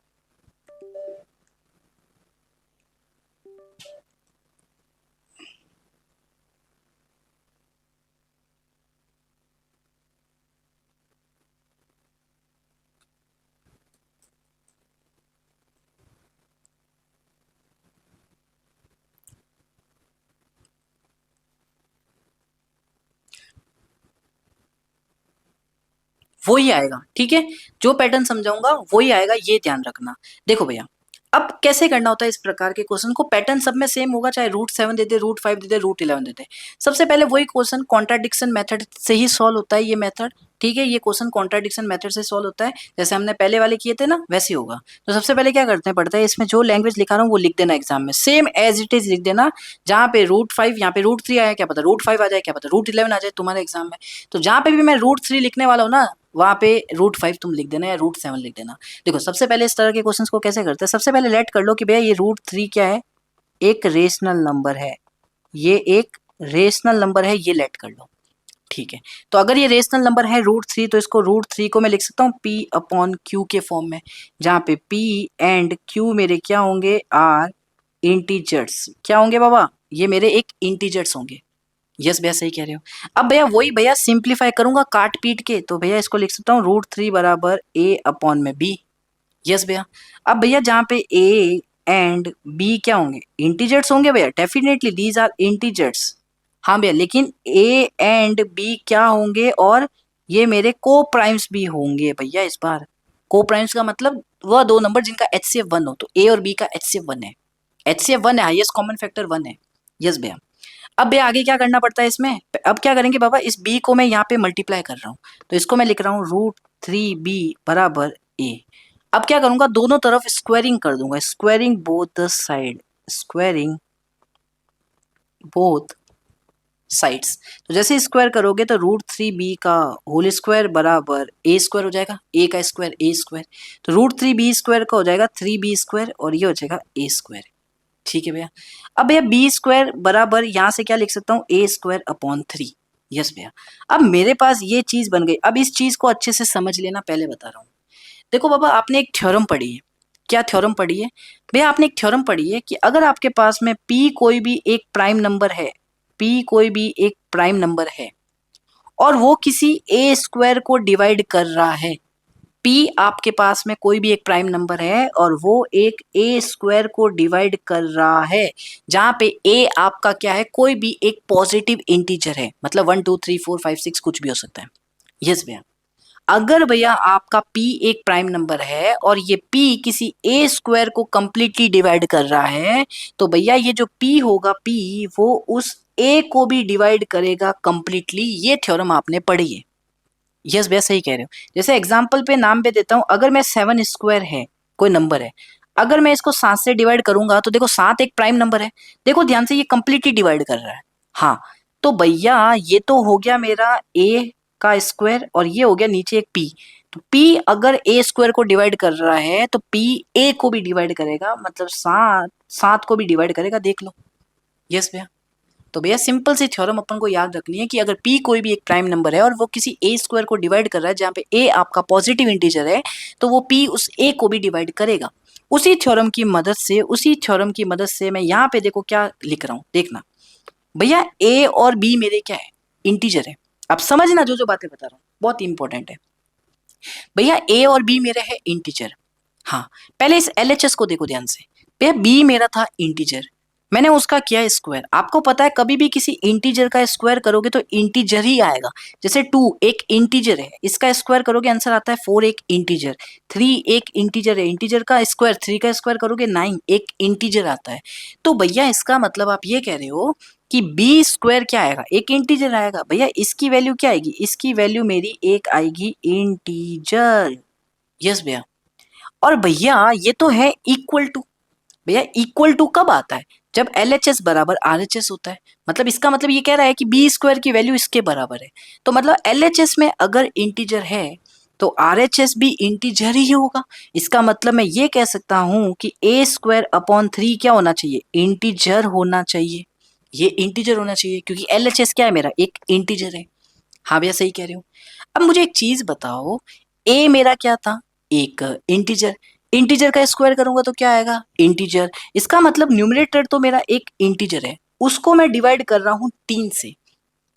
वो ही आएगा, ठीक है। जो पैटर्न समझाऊंगा वही आएगा, ये ध्यान रखना। देखो भैया अब कैसे करना होता है इस प्रकार के क्वेश्चन को, पैटर्न सब में सेम होगा, चाहे √7 दे दे, √5 दे दे, √11 दे दे। सबसे पहले वही क्वेश्चन कॉन्ट्राडिक्शन मेथड से ही सॉल्व होता है, ये मेथड, ठीक है। ये क्वेश्चन कॉन्ट्राडिक्शन मेथड से सॉल्व होता है, जैसे हमने पहले वाले किए थे ना, वैसे होगा। तो सबसे पहले क्या करते हैं, पड़ता है इसमें जो लैंग्वेज लिखा रहा हूँ वो लिख देना एग्जाम में, सेम एज इट इज लिख देना। जहाँ पे √5, यहाँ पे √3 आया, क्या पता √5 आ जाए, क्या पता √11 आ जाए तुम्हारे एग्जाम में। तो जहाँ पे भी मैं √3 लिखने वाला हूँ ना, वहाँ पे √5 तुम लिख देना या √7 लिख देना। देखो सबसे पहले इस तरह के क्वेश्चंस को कैसे करते हैं, सबसे पहले लेट कर लो कि भैया ये √3 क्या है, एक रेशनल नंबर है, ये एक रेशनल नंबर है, ये लेट कर लो, ठीक है। तो अगर ये रेशनल नंबर है √3, तो इसको √3 को मैं लिख सकता हूँ P/Q के फॉर्म में, जहाँ पे P एंड Q मेरे क्या होंगे, आर इंटीजर्स। क्या होंगे बाबा, ये मेरे एक इंटीजर्स होंगे। यस भैया सही कह रहे हो। अब भैया वही भैया सिंप्लीफाई करूंगा काट पीट के, तो भैया इसको लिख सकता हूँ √3 बराबर A/B। यस भैया। अब भैया जहाँ पे A एंड B क्या होंगे, इंटीजर्स होंगे भैया, डेफिनेटली दीज आर इंटीजर्स। हाँ भैया, लेकिन A एंड B क्या होंगे, और ये मेरे को प्राइम्स भी होंगे भैया इस बार। को प्राइम्स का मतलब वह दो नंबर जिनका HCF 1 हो, तो ए और बी का HCF 1 है, HCF 1 है, हाईएस्ट कॉमन फैक्टर 1 है। यस भैया। अब भैया आगे क्या करना पड़ता है इसमें, अब क्या करेंगे बाबा, इस बी को मैं यहाँ पे मल्टीप्लाई कर रहा हूँ, तो इसको मैं लिख रहा हूँ √3b बराबर ए। अब क्या करूंगा, दोनों तरफ स्क्वायरिंग कर दूंगा, squaring both the side, squaring both sides. तो जैसे स्क्वायर करोगे तो √3b का होल स्क्वायर बराबर ए स्क्वायर हो जाएगा, ए का स्क्वायर ए स्क्वायर, तो √3b स्क्वायर का हो जाएगा 3b स्क्वायर और ये हो जाएगा ए स्क्वायर। ठीक है भैया। अब भैया बी स्क्वायर बराबर यहां से क्या लिख सकता हूँ, ए स्क्वायर अपॉन 3। यस भैया। अब मेरे पास ये चीज बन गई। अब इस चीज को अच्छे से समझ लेना, पहले बता रहा हूँ। देखो बाबा, आपने एक थ्योरम पढ़ी है। क्या थ्योरम पढ़ी है भैया? आपने एक थ्योरम पढ़ी है कि अगर आपके पास में p कोई भी एक प्राइम नंबर है, p कोई भी एक प्राइम नंबर है और वो किसी a स्क्वायर को डिवाइड कर रहा है, p आपके पास में कोई भी एक प्राइम नंबर है और वो एक a स्क्वायर को डिवाइड कर रहा है, जहां पे a आपका क्या है, कोई भी एक पॉजिटिव इंटीजर है, मतलब 1 2 3 4 5 6 कुछ भी हो सकता है। यस भैया। अगर भैया आपका p एक प्राइम नंबर है और ये p किसी a स्क्वायर को कंप्लीटली डिवाइड कर रहा है, तो भैया ये जो p होगा, p वो उस a को भी डिवाइड करेगा कंप्लीटली। ये थ्योरम आपने पढ़ी है। यस भैया, सही कह रहे हो। जैसे एग्जांपल पे नाम पे देता हूं, अगर मैं 7 स्क्वायर है, कोई नंबर है, अगर मैं इसको 7 से डिवाइड करूंगा तो देखो 7 एक प्राइम नंबर है, देखो ध्यान से, ये कंप्लीटली डिवाइड कर रहा है। हाँ, तो भैया ये तो हो गया मेरा a का स्क्वायर और ये हो गया नीचे एक p। तो p अगर a स्क्वायर को डिवाइड कर रहा है तो p a को भी डिवाइड करेगा, मतलब 7 7 को भी डिवाइड करेगा, देख लो। यस भैया। तो भैया सिंपल सी थ्योरम अपन को याद रखनी है कि अगर p कोई भी एक प्राइम नंबर है और वो किसी a स्क्वायर को डिवाइड कर रहा है, जहां पे a आपका पॉजिटिव इंटीजर है, तो वो p उस a को भी डिवाइड करेगा। उसी थ्योरम की मदद से, मैं यहाँ पे देखो क्या लिख रहा हूँ, देखना भैया, a और b मेरे क्या है, इंटीजर है। अब समझना, जो जो बातें बता रहा हूँ बहुत इंपॉर्टेंट है भैया। a और b मेरे है इंटीजर। हाँ, पहले इस LHS को देखो ध्यान से। भैया b मेरा था इंटीजर, मैंने उसका किया स्क्वायर। आपको पता है कभी भी किसी इंटीजर का स्क्वायर करोगे तो इंटीजर ही आएगा। जैसे 2 एक इंटीजर है, इसका स्क्वायर करोगे आंसर आता है 4 एक इंटीजर, 3 एक इंटीजर है, इंटीजर का स्क्वायर 3 का स्क्वायर करोगे 9 एक इंटीजर आता है। तो भैया इसका मतलब आप ये कह रहे हो कि बी स्क्वायर क्या आएगा, एक इंटीजर आएगा। भैया इसकी वैल्यू क्या आएगी, इसकी वैल्यू मेरी एक आएगी इंटीजर। यस भैया। और भैया ये तो है इक्वल टू। भैया इक्वल टू कब आता है, जब LHS बराबर RHS होता है। मतलब इसका मतलब ये कह रहा है कि बी स्क्वायर की वैल्यू इसके बराबर है। तो मतलब LHS में अगर इंटीजर है तो RHS भी इंटीजर ही होगा। इसका मतलब मैं ये कह सकता हूं कि a स्क्वायर अपॉन 3 क्या होना चाहिए, इंटीजर होना चाहिए। ये इंटीजर होना चाहिए क्योंकि LHS क्या है, मेरा एक इंटीजर है। हाँ भैया सही कह रहे हो। अब मुझे एक चीज बताओ, a मेरा क्या था, एक इंटीजर, इंटीजर का स्क्वायर करूंगा तो क्या आएगा, इंटीजर। इसका मतलब न्यूमरेटर तो मेरा एक इंटीजर है, उसको मैं डिवाइड कर रहा हूं 3 से।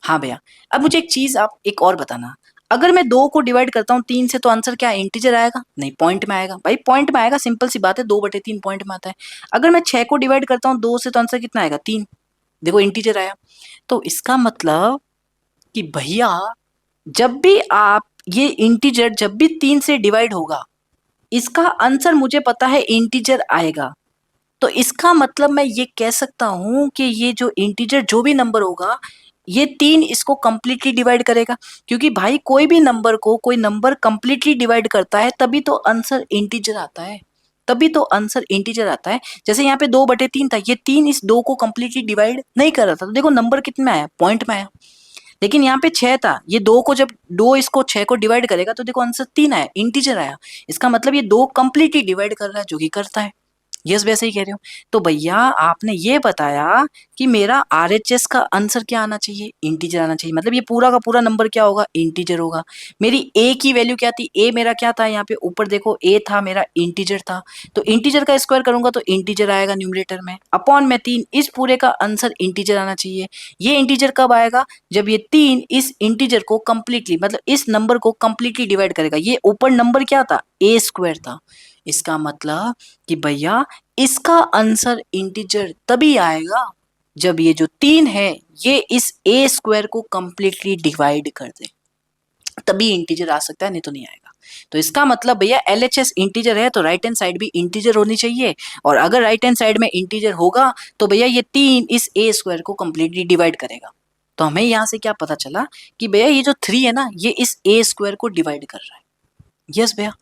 हाँ भैया। अब मुझे एक चीज आप एक और बताना, अगर मैं 2 को डिवाइड करता हूँ 3 से तो आंसर क्या इंटीजर आएगा, नहीं पॉइंट में आएगा। भाई पॉइंट में आएगा, सिंपल सी बात है, 2/3 पॉइंट में आता है। अगर मैं 6 को डिवाइड करता हूँ 2 से तो आंसर कितना आएगा, 3। देखो इंटीजर आया। तो इसका मतलब कि भैया जब भी आप ये इंटीजर जब भी 3 से डिवाइड होगा, इसका आंसर मुझे पता है इंटीजर आएगा। तो इसका मतलब मैं ये कह सकता हूं कि ये जो इंटीजर जो भी नंबर होगा, ये 3 इसको कंप्लीटली डिवाइड करेगा। क्योंकि भाई कोई भी नंबर को कोई नंबर कंप्लीटली डिवाइड करता है तभी तो आंसर इंटीजर आता है, तभी तो आंसर इंटीजर आता है। जैसे यहाँ पे 2/3 था, ये 3 इस 2 को कंप्लीटली डिवाइड नहीं कर रहा था, तो देखो नंबर कितने में आया, पॉइंट में आया। लेकिन यहाँ पे 6 था, ये 2 को जब 2 इसको 6 को डिवाइड करेगा तो देखो आंसर 3 आया, इंटीजर आया। इसका मतलब ये 2 कंप्लीटली डिवाइड कर रहा है, जो कि करता है। यस वैसे ही कह रहे हो। तो भैया आपने ये बताया कि मेरा RHS का आंसर क्या आना चाहिए, इंटीजर आना चाहिए। मतलब ये पूरा का पूरा नंबर क्या होगा, इंटीजर होगा। मेरी a की वैल्यू क्या थी, a मेरा क्या था, यहाँ पे ऊपर देखो a था मेरा, इंटीजर था। तो इंटीजर का स्क्वायर करूंगा तो इंटीजर आएगा न्यूमरेटर में, अपॉन में 3, इस पूरे का आंसर इंटीजर आना चाहिए। ये इंटीजर कब आएगा, जब ये 3 इस इंटीजर को कंप्लीटली, मतलब इस नंबर को कंप्लीटली डिवाइड करेगा। ये ऊपर नंबर क्या था, a स्क्वायर था। इसका मतलब कि भैया इसका आंसर इंटीजर तभी आएगा जब ये जो 3 है ये इस a स्क्वायर को कंप्लीटली डिवाइड कर दे, तभी इंटीजर आ सकता है, नहीं तो नहीं आएगा। तो इसका मतलब भैया LHS इंटीजर है तो राइट हैंड साइड भी इंटीजर होनी चाहिए, और अगर राइट हैंड साइड में इंटीजर होगा तो भैया ये 3 इस ए स्क्वायर को कंप्लीटली डिवाइड करेगा। तो हमें यहाँ से क्या पता चला कि भैया ये जो 3 है ना ये इस ए स्क्वायर को डिवाइड कर रहा है। यस भैया।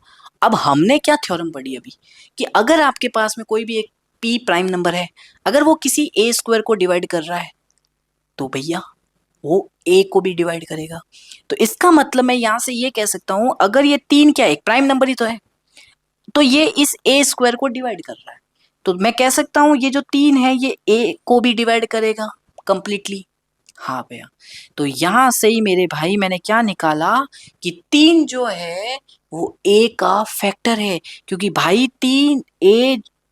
अब हमने क्या थ्योरम पढ़ी अभी कि अगर आपके पास में कोई भी एक पी प्राइम नंबर है, अगर वो किसी ए स्क्वायर को डिवाइड कर रहा है तो भैया वो ए को भी डिवाइड करेगा। तो इसका मतलब मैं यहां से ये कह सकता हूं अगर ये 3 क्या है, एक प्राइम नंबर ही तो है, तो ये इस ए स्क्वायर को डिवाइड कर रहा है, तो मैं कह सकता हूं ये जो 3 है ये ए को भी डिवाइड करेगा कंप्लीटली। हाँ भैया। तो यहां से ही मेरे भाई मैंने क्या निकाला कि 3 जो है वो ए का फैक्टर है, क्योंकि भाई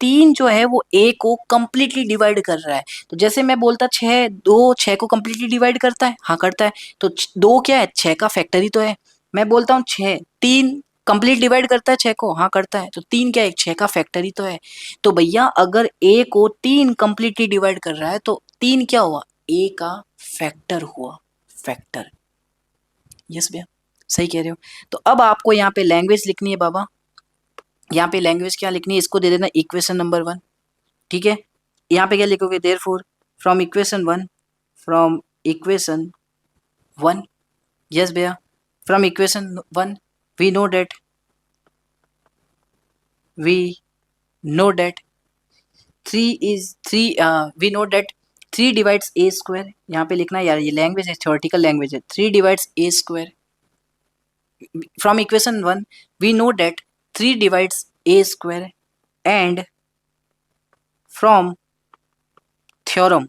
3 जो है वो ए को कंप्लीटली डिवाइड कर रहा है। तो जैसे मैं बोलता 6 2 6 को कंप्लीटली डिवाइड करता है, हाँ करता है, तो 2 क्या है 6 का फैक्टर ही तो है। मैं बोलता हूँ 6 3 कंप्लीट डिवाइड करता है 6 को, हाँ करता है, तो 3 क्या है 6 का फैक्टर ही तो है। तो भैया अगर ए को 3 कंप्लीटली डिवाइड कर रहा है तो 3 क्या हुआ, ए का फैक्टर हुआ, फैक्टर। यस भैया सही कह रहे हो। तो अब आपको यहाँ पे लैंग्वेज लिखनी है बाबा, यहाँ पे लैंग्वेज क्या लिखनी है, इसको दे देना इक्वेशन नंबर 1, ठीक है। यहाँ पे क्या लिखोगे, therefore from equation 1, from equation 1, yes भैया, from equation 1 we know that we know that 3 divides a square, यहाँ पे लिखना है यार, ये लैंग्वेज है, थ्योरेटिकल लैंग्वेज है, 3 divides a square। From equation 1 we know that 3 divides a square, and from theorem,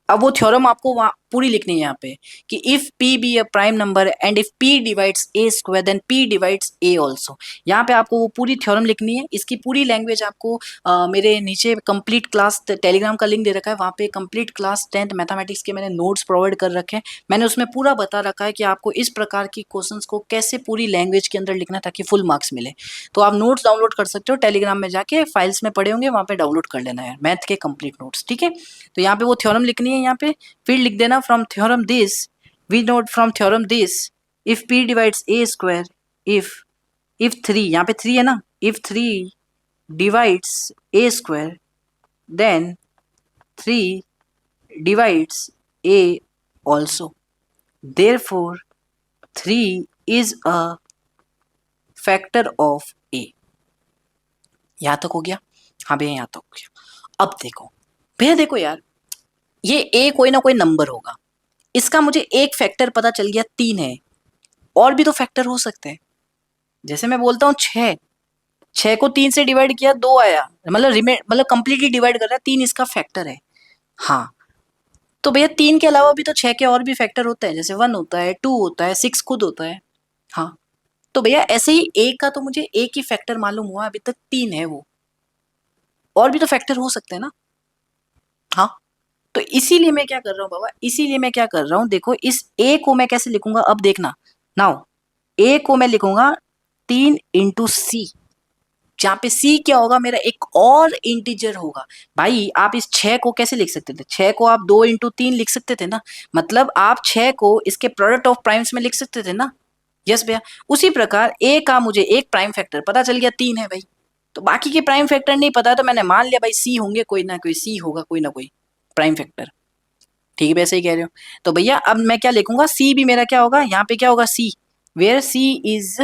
अब वो थ्योरम आपको वहाँ पूरी लिखनी है यहाँ पे कि if p be a prime number and if p divides a square then p divides a also. यहाँ पे आपको वो पूरी थ्योरम लिखनी है। इसकी पूरी लैंग्वेज आपको मेरे नीचे कंप्लीट क्लास टेलीग्राम का लिंक दे रखा है, वहाँ पे कंप्लीट क्लास 10th मैथमेटिक्स के मैंने नोट्स प्रोवाइड कर रखे हैं। मैंने उसमें पूरा बता रखा है कि आपको इस प्रकार की क्वेश्चंस को कैसे पूरी लैंग्वेज के अंदर लिखना है ताकि फुल मार्क्स मिले। तो आप नोट्स डाउनलोड कर सकते हो टेलीग्राम में जाके, फाइल्स में पड़े होंगे वहाँ पे डाउनलोड कर लेना है मैथ के कंप्लीट नोट्स, ठीक है। तो यहाँ पे वो थ्योरम लिखनी है, यहाँ पे फिर लिख देना from theorem this we note from theorem this if p divides a square, if 3, यहाँ पे 3 है ना, if 3 divides a square then 3 divides a also, therefore 3 is a factor of a। यहां तक हो गया, हाँ भैया यहां तक हो गया। अब देखो भैया, देखो यार, ये a कोई ना कोई नंबर होगा, इसका मुझे एक फैक्टर पता चल गया 3 है, और भी तो फैक्टर हो सकते हैं। जैसे मैं बोलता हूँ 6 को 3 से डिवाइड किया 2 आया, मतलब कंप्लीटली डिवाइड कर रहा है, 3 इसका फैक्टर है। हाँ, तो भैया 3 के अलावा भी तो 6 के और भी फैक्टर होते हैं, जैसे 1 होता है, 2 होता है, 6 खुद होता है। हाँ, तो भैया ऐसे ही a का तो मुझे एक ही फैक्टर मालूम हुआ अभी तक, 3 है वो, और भी तो फैक्टर हो सकते हैं ना। हाँ, तो इसीलिए मैं क्या कर रहा हूँ बाबा, इसीलिए मैं क्या कर रहा हूँ, देखो इस a को मैं कैसे लिखूंगा, अब देखना नाउ, a को मैं लिखूंगा 3 इंटू सी, जहां पे c क्या होगा, मेरा एक और इंटीजर होगा। भाई आप इस 6 को कैसे लिख सकते थे, 6 को आप 2 इंटू 3 लिख सकते थे ना, मतलब आप 6 को इसके प्रोडक्ट ऑफ प्राइम्स में लिख सकते थे ना। यस भैया, उसी प्रकार a का मुझे एक प्राइम फैक्टर पता चल गया 3 है भाई, तो बाकी के प्राइम फैक्टर नहीं पता, तो मैंने मान लिया भाई c होंगे, कोई ना कोई c होगा, कोई ना कोई प्राइम फैक्टर। ठीक है, वैसे ही कह रहे हो। तो भैया अब मैं क्या लिखूंगा, सी भी मेरा क्या होगा, यहाँ पे क्या होगा सी, वेयर सी इज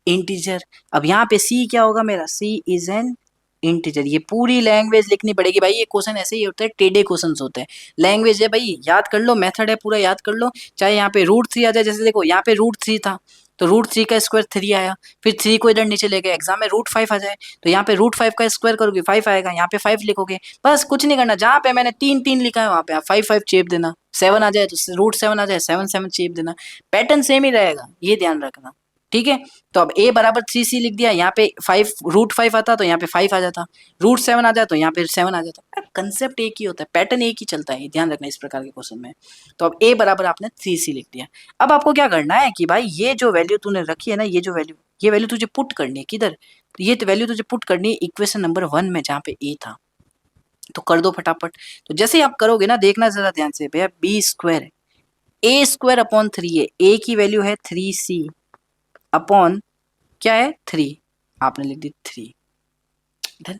इंटीजर। अब यहाँ पे सी क्या होगा मेरा, सी इज एन इंटीजर। ये पूरी लैंग्वेज लिखनी पड़ेगी भाई, ये क्वेश्चन ऐसे ही होते हैं, टेढ़े क्वेश्चंस होते हैं। लैंग्वेज है भाई, याद कर लो, मेथड है पूरा, याद कर लो। चाहे यहाँ पे √3 आ जाए, जैसे देखो यहाँ पे √3 था, तो √3 का स्क्वायर 3 आया, फिर 3 को इधर नीचे ले गए, एग्जाम में √5 आ जाए, तो यहाँ पे √5 का स्क्वायर करोगे 5 आएगा, यहाँ पे 5 लिखोगे, बस कुछ नहीं करना। जहाँ पे मैंने 3 लिखा है वहाँ पे आप 5 चेप देना, 7 आ जाए तो √7 आ जाए, 7 चेप देना, पैटर्न सेम ही रहेगा, ये ध्यान रखना, ठीक है। तो अब a बराबर 3c लिख दिया, यहाँ पे 5 √5 आता तो यहाँ पे 5 आ जाता, √7 आ जाए तो यहाँ पे 7 आ जाता, कंसेप्ट एक ही होता है, पैटर्न एक ही चलता है, ध्यान रखना इस प्रकार के क्वेश्चन में। तो अब a बराबर आपने 3c लिख दिया। अब आपको क्या करना है कि भाई ये जो वैल्यू तूने रखी है ना, ये वैल्यू तुझे पुट करनी है किधर, ये वैल्यू तुझे पुट करनी है इक्वेशन नंबर 1 में, जहाँ पे a था, तो कर दो फटाफट। तो जैसे आप करोगे ना, देखना जरा ध्यान से भैया, b square a square upon 3 है, a की वैल्यू है 3c अपॉन क्या है 3, आपने लिख दी 3, डन,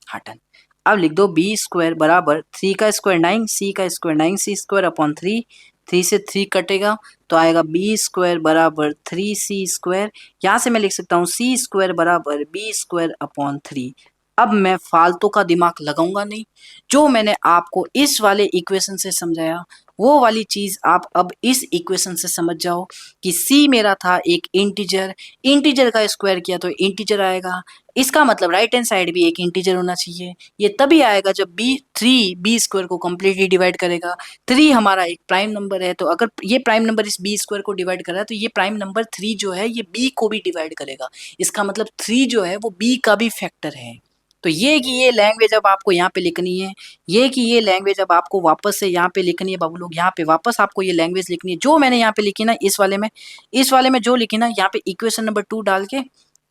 हाँ डन। अब लिख दो बी स्क्वायर बराबर 3 का स्क्वायर 9, सी का स्क्वायर 9c स्क्वायर अपॉन 3, 3 से 3 कटेगा तो आएगा बी स्क्वायर बराबर 3c स्क्वायर। यहाँ से मैं लिख सकता हूँ सी स्क्वायर बराबर बी स्क्वायर अपॉन 3। अब मैं फालतू का दिमाग लगाऊंगा नहीं, जो मैंने आपको इस वाले इक्वेशन से समझाया वो वाली चीज आप अब इस इक्वेशन से समझ जाओ कि c मेरा था एक इंटीजर, इंटीजर का स्क्वायर किया तो इंटीजर आएगा, इसका मतलब राइट हैंड साइड भी एक इंटीजर होना चाहिए। ये तभी आएगा जब बी 3 बी स्क्वायर को कम्प्लीटली डिवाइड करेगा। 3 हमारा एक प्राइम नंबर है, तो अगर ये प्राइम नंबर इस बी स्क्वायर को डिवाइड कर रहा है तो ये प्राइम नंबर 3 जो है ये बी को भी डिवाइड करेगा। इसका मतलब 3 जो है वो बी का भी फैक्टर है। तो ये कि ये लैंग्वेज अब आपको यहाँ पे लिखनी है, ये कि ये लैंग्वेज अब आपको वापस से यहाँ पे लिखनी है बाबू लोग, यहाँ पे वापस आपको ये लैंग्वेज लिखनी है जो मैंने यहाँ पे लिखी ना इस वाले में जो लिखी ना, यहाँ पे इक्वेशन नंबर 2 डाल के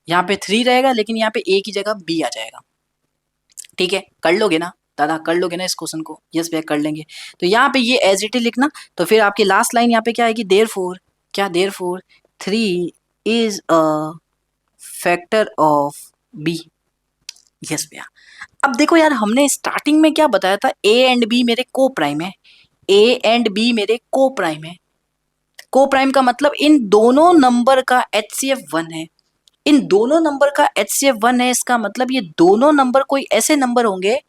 यहाँ पे 3 रहेगा लेकिन यहाँ पे ए की जगह बी आ जाएगा। ठीक है, कर लोगे ना दादा, कर लोगे ना इस क्वेश्चन को? यस भैया कर लेंगे। तो यहाँ पे ये एज इट इज लिखना, तो फिर आपकी लास्ट लाइन यहाँ पे क्या आएगी, देयरफॉर, क्या therefore 3 is a factor of b. Yes भैया। अब देखो यार, हमने स्टार्टिंग में क्या बताया था, ए एंड बी मेरे को प्राइम है, ए एंड बी मेरे को प्राइम है। को प्राइम का मतलब इन दोनों नंबर का HCF 1 है, इन दोनों नंबर का HCF 1 है। इसका मतलब ये दोनों नंबर कोई ऐसे नंबर होंगे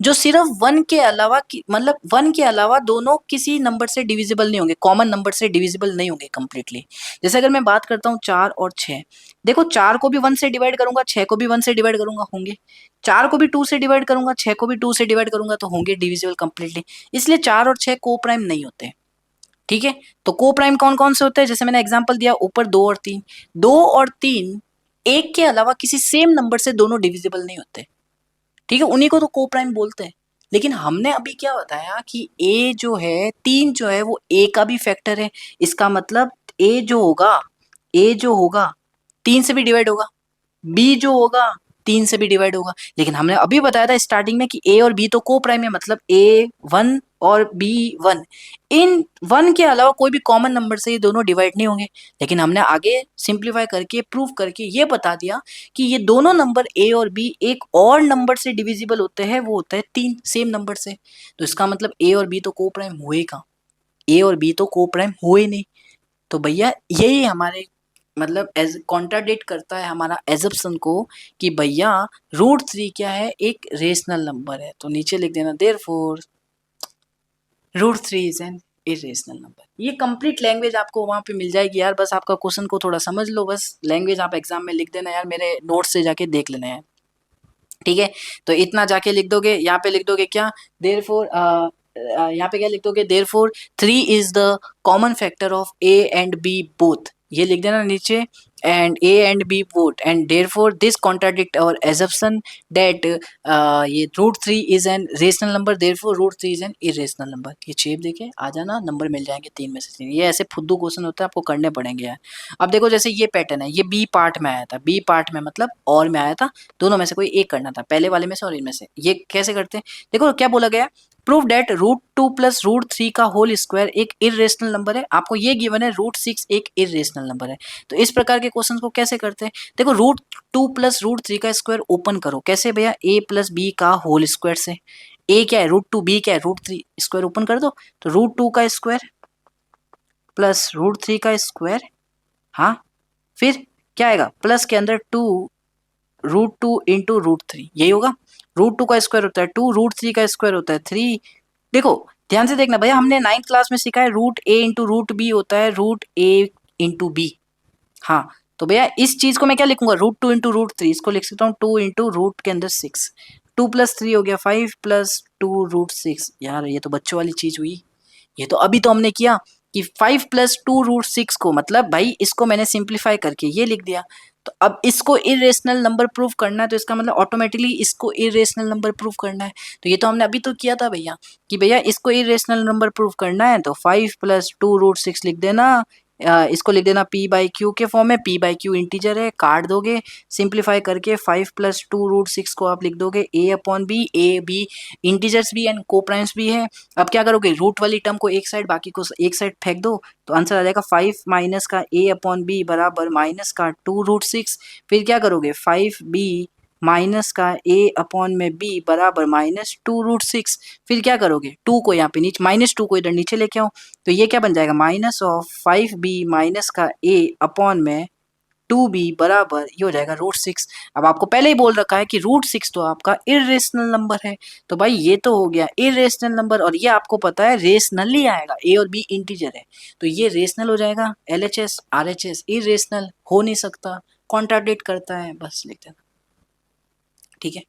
जो सिर्फ 1 के अलावा मतलब 1 के अलावा दोनों किसी नंबर से डिविजिबल नहीं होंगे, कॉमन नंबर से डिविजिबल नहीं होंगे कंप्लीटली। जैसे अगर मैं बात करता हूँ 4 और 6, देखो 4 को भी 1 से डिवाइड करूंगा, 6 को भी 1 से डिवाइड करूंगा, होंगे। 4 को भी 2 से डिवाइड करूंगा, 6 को भी 2 से डिवाइड करूंगा तो होंगे डिविजिबल कंप्लीटली। इसलिए 4 और 6 को प्राइम नहीं होते। ठीक है, तो को प्राइम कौन कौन से होते हैं, जैसे मैंने एग्जांपल दिया ऊपर 2 और 3, 2 और 3 एक के अलावा किसी सेम नंबर से दोनों डिविजिबल नहीं होते। ठीक है, उन्हीं को तो को प्राइम बोलते हैं। लेकिन हमने अभी क्या बताया कि ए जो है 3 जो है वो ए का भी फैक्टर है। इसका मतलब ए जो होगा 3 से भी डिवाइड होगा, बी जो होगा 3 से भी डिवाइड होगा। लेकिन हमने अभी बताया था स्टार्टिंग में कि ए और बी तो को प्राइम है, मतलब ए 1 और बी 1, इन 1 के अलावा कोई भी कॉमन नंबर से ये दोनों डिवाइड नहीं होंगे। लेकिन हमने आगे सिंप्लीफाई करके प्रूव करके ये बता दिया कि ये दोनों नंबर ए और बी एक और नंबर से डिविजिबल होते हैं, वो होता है 3 सेम नंबर से। तो इसका मतलब ए और बी तो को प्राइम हुए कहाँ, ए और बी तो को प्राइम हुए नहीं। तो भैया यही हमारे मतलब एज कॉन्ट्राडिक्ट करता है हमारा एजप्शन को कि भैया √3 क्या है, एक रेशनल नंबर है। तो नीचे लिख देना therefore √3 is an irrational number. ये कंप्लीट लैंग्वेज आपको वहां पे मिल जाएगी यार, बस आपका क्वेश्चन को थोड़ा समझ लो, बस लैंग्वेज आप एग्जाम में लिख देना यार, मेरे नोट्स से जाके देख लेना यार। ठीक है, तो इतना जाके लिख दोगे, यहाँ पे लिख दोगे क्या, देयरफॉर यहाँ पे क्या लिख दोगे, therefore 3 is the common factor of a and b both, ये लिख देना नीचे, and a and b both, and therefore this contradict our assumption that ये √3 is an rational number, therefore √3 is an irrational number. ये shape देखे आ जाना, number मिल जाएंगे 3 में से 3। ये ऐसे फुद्दू क्वेश्चन होता है, आपको करने पड़ेंगे यार। अब देखो जैसे ये पैटर्न है, ये बी पार्ट में आया था, बी पार्ट में मतलब और में आया था, दोनों में से कोई एक करना था, पहले वाले में से और इनमें से। ये कैसे करते हैं, देखो क्या बोला गया, प्रूव डेट √2 प्लस √3 का होल स्क्वायर एक इरेशनल नंबर है। आपको ये गिवन है √6 एक इरेशनल नंबर है। तो इस प्रकार के क्वेश्चन को कैसे करते हैं, देखो √2 प्लस √3 का स्क्वायर ओपन करो, कैसे भैया, a प्लस बी का होल स्क्वायर से। a क्या है √2, b क्या है √3, स्क्वायर ओपन कर दो, तो √2 का स्क्वायर प्लस √3 का स्क्वायर, हाँ, फिर क्या आएगा, प्लस के अंदर 2 √2 इंटू √3, यही होगा। √2 का स्क्वायर होता है 2, √3 का स्क्वायर होता है 3। देखो ध्यान से देखना भैया, हमने 9th क्लास में सीखा है √a इंटू √b होता है √a इंटू b। हाँ, तो भैया इस चीज को मैं क्या लिखूंगा, √2 इंटू √3, इसको लिख सकता हूँ 2 इंटू रूट के अंदर 6, 2 प्लस 3 हो गया 5 प्लस 2 √6। यार ये तो बच्चों वाली चीज हुई, ये तो अभी तो हमने किया कि 5 प्लस 2 √6 को, मतलब भाई इसको मैंने सिंप्लीफाई करके ये लिख दिया। तो अब इसको इरेशनल नंबर प्रूव करना है, तो इसका मतलब ऑटोमेटिकली इसको इरेशनल नंबर प्रूव करना है। तो ये तो हमने अभी तो किया था भैया कि भैया इसको इरेशनल नंबर प्रूव करना है, तो 5 प्लस 2 √6 लिख देना इसको लिख देना p बाई क्यू के फॉर्म में, p बाई क्यू इंटीजर है, काट दोगे सिंप्लीफाई करके 5 प्लस 2√6 को आप लिख दोगे a upon b, a b integers भी एंड को प्राइम्स भी है। अब क्या करोगे, रूट वाली टर्म को एक साइड बाकी को एक साइड फेंक दो, तो आंसर आ जाएगा 5 माइनस का a अपॉन बी बराबर माइनस का 2√6। फिर क्या करोगे 5b माइनस का a अपॉन में b बराबर माइनस 2√6। फिर क्या करोगे 2 को यहाँ पे नीचे, -2 को इधर नीचे लेके आओ, तो ये क्या बन जाएगा माइनस ऑफ 5b माइनस का a अपॉन में 2b बराबर ये हो जाएगा √6। अब आपको पहले ही बोल रखा है कि √6 तो आपका इरेशनल नंबर है, तो भाई ये तो हो गया इरेशनल नंबर, और ये आपको पता है रेशनल ही आएगा, a और b इंटीजर है तो ये रेशनल हो जाएगा। LHS RHS इरेशनल हो नहीं सकता, कॉन्ट्राडिक्ट करता है, बस लिख देना। ठीक है,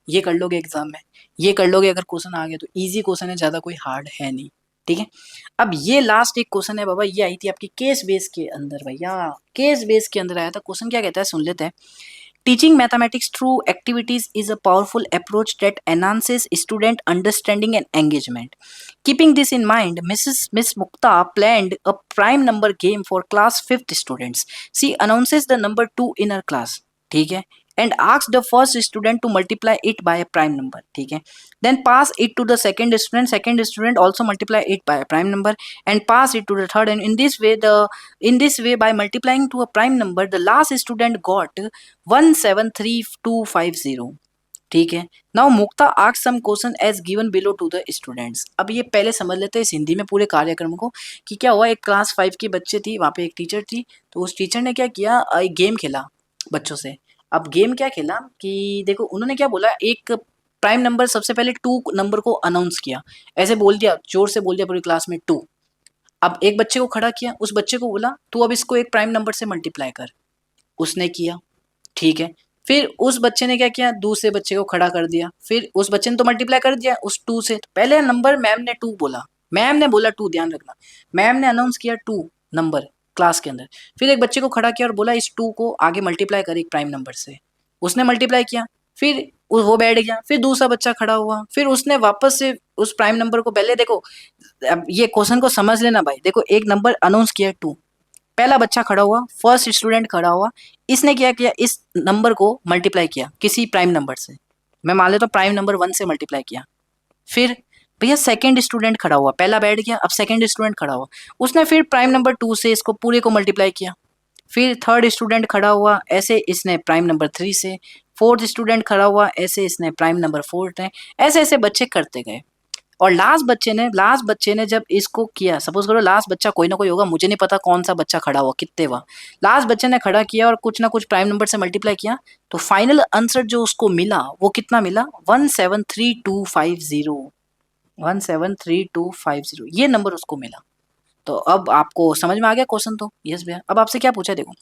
ये कर लोगे एग्जाम में, ये कर लोगे, अगर क्वेश्चन आ गया तो इजी क्वेश्चन है, ज्यादा कोई हार्ड है नहीं। ठीक है, अब ये लास्ट एक क्वेश्चन है बाबा, ये आई थी आपकी केस बेस के अंदर, भैया केस बेस के अंदर आया था क्वेश्चन। क्या कहता है सुन लेते हैं। Teaching mathematics through activities is a powerful approach that enhances student understanding and engagement. Keeping this in mind, miss Mukta planned a prime number game for class 5th students. She announces the number 2 in her class. ठीक है, and asks the first student to multiply it by a prime number. ठीक है, then pass it to the second student. Second student also multiply it by a prime number and pass it to the third. And in this way by multiplying to a prime number, the last student got 173250. ठीक है, now Mukta ask some question as given below to the students. अब ये पहले समझ लेते हैं इस हिंदी में पूरे कार्यक्रम को कि क्या हुआ। एक क्लास 5 की बच्चे थी, वहाँ पे एक टीचर थी, तो उस टीचर ने क्या किया, एक गेम खेला बच्चों से। अब गेम क्या खेला कि देखो उन्होंने क्या बोला, एक प्राइम नंबर सबसे पहले 2 नंबर को अनाउंस किया, ऐसे बोल दिया, जोर से बोल दिया पूरी क्लास में 2। अब एक बच्चे को खड़ा किया, उस बच्चे को बोला तू अब इसको एक प्राइम नंबर से मल्टीप्लाई कर, उसने किया। ठीक है, फिर उस बच्चे ने क्या किया, दूसरे बच्चे को खड़ा कर दिया, फिर उस बच्चे ने तो मल्टीप्लाई कर दिया उस 2 से। तो पहले नंबर मैम ने 2 बोला, मैम ने बोला 2, ध्यान रखना, मैम ने अनाउंस किया 2 नंबर क्लास के अंदर। फिर एक बच्चे को खड़ा किया और बोला इस 2 को आगे मल्टीप्लाई कर एक प्राइम नंबर से, उसने मल्टीप्लाई किया, फिर वो बैठ गया, फिर दूसरा बच्चा खड़ा हुआ, फिर उसने वापस से उस प्राइम नंबर को, पहले देखो अब ये क्वेश्चन को समझ लेना भाई, देखो एक नंबर अनाउंस किया 2, पहला बच्चा खड़ा हुआ, फर्स्ट स्टूडेंट खड़ा हुआ, इसने क्या किया, इस नंबर को मल्टीप्लाई किया किसी प्राइम नंबर से, मैं मान लेता हूँ प्राइम नंबर 1 से मल्टीप्लाई किया। फिर भैया सेकंड स्टूडेंट खड़ा हुआ, पहला बैठ गया, अब सेकंड स्टूडेंट खड़ा हुआ, उसने फिर प्राइम नंबर 2 से इसको पूरे को मल्टीप्लाई किया। फिर थर्ड स्टूडेंट खड़ा हुआ, ऐसे इसने प्राइम नंबर 3 से, फोर्थ स्टूडेंट खड़ा हुआ, ऐसे इसने प्राइम नंबर 4 से, ऐसे ऐसे बच्चे करते गए। और लास्ट बच्चे ने जब इसको किया, सपोज करो लास्ट बच्चा कोई ना कोई होगा, मुझे नहीं पता कौन सा बच्चा खड़ा हुआ, कितने हुआ, लास्ट बच्चे ने खड़ा किया और कुछ ना कुछ प्राइम नंबर से मल्टीप्लाई किया, तो फाइनल आंसर जो उसको मिला वो कितना मिला, 173250, 173250 ये नंबर उसको मिला। तो अब आपको समझ में आ गया क्वेश्चन तो? यस भैया। अब आपसे क्या पूछा देखो,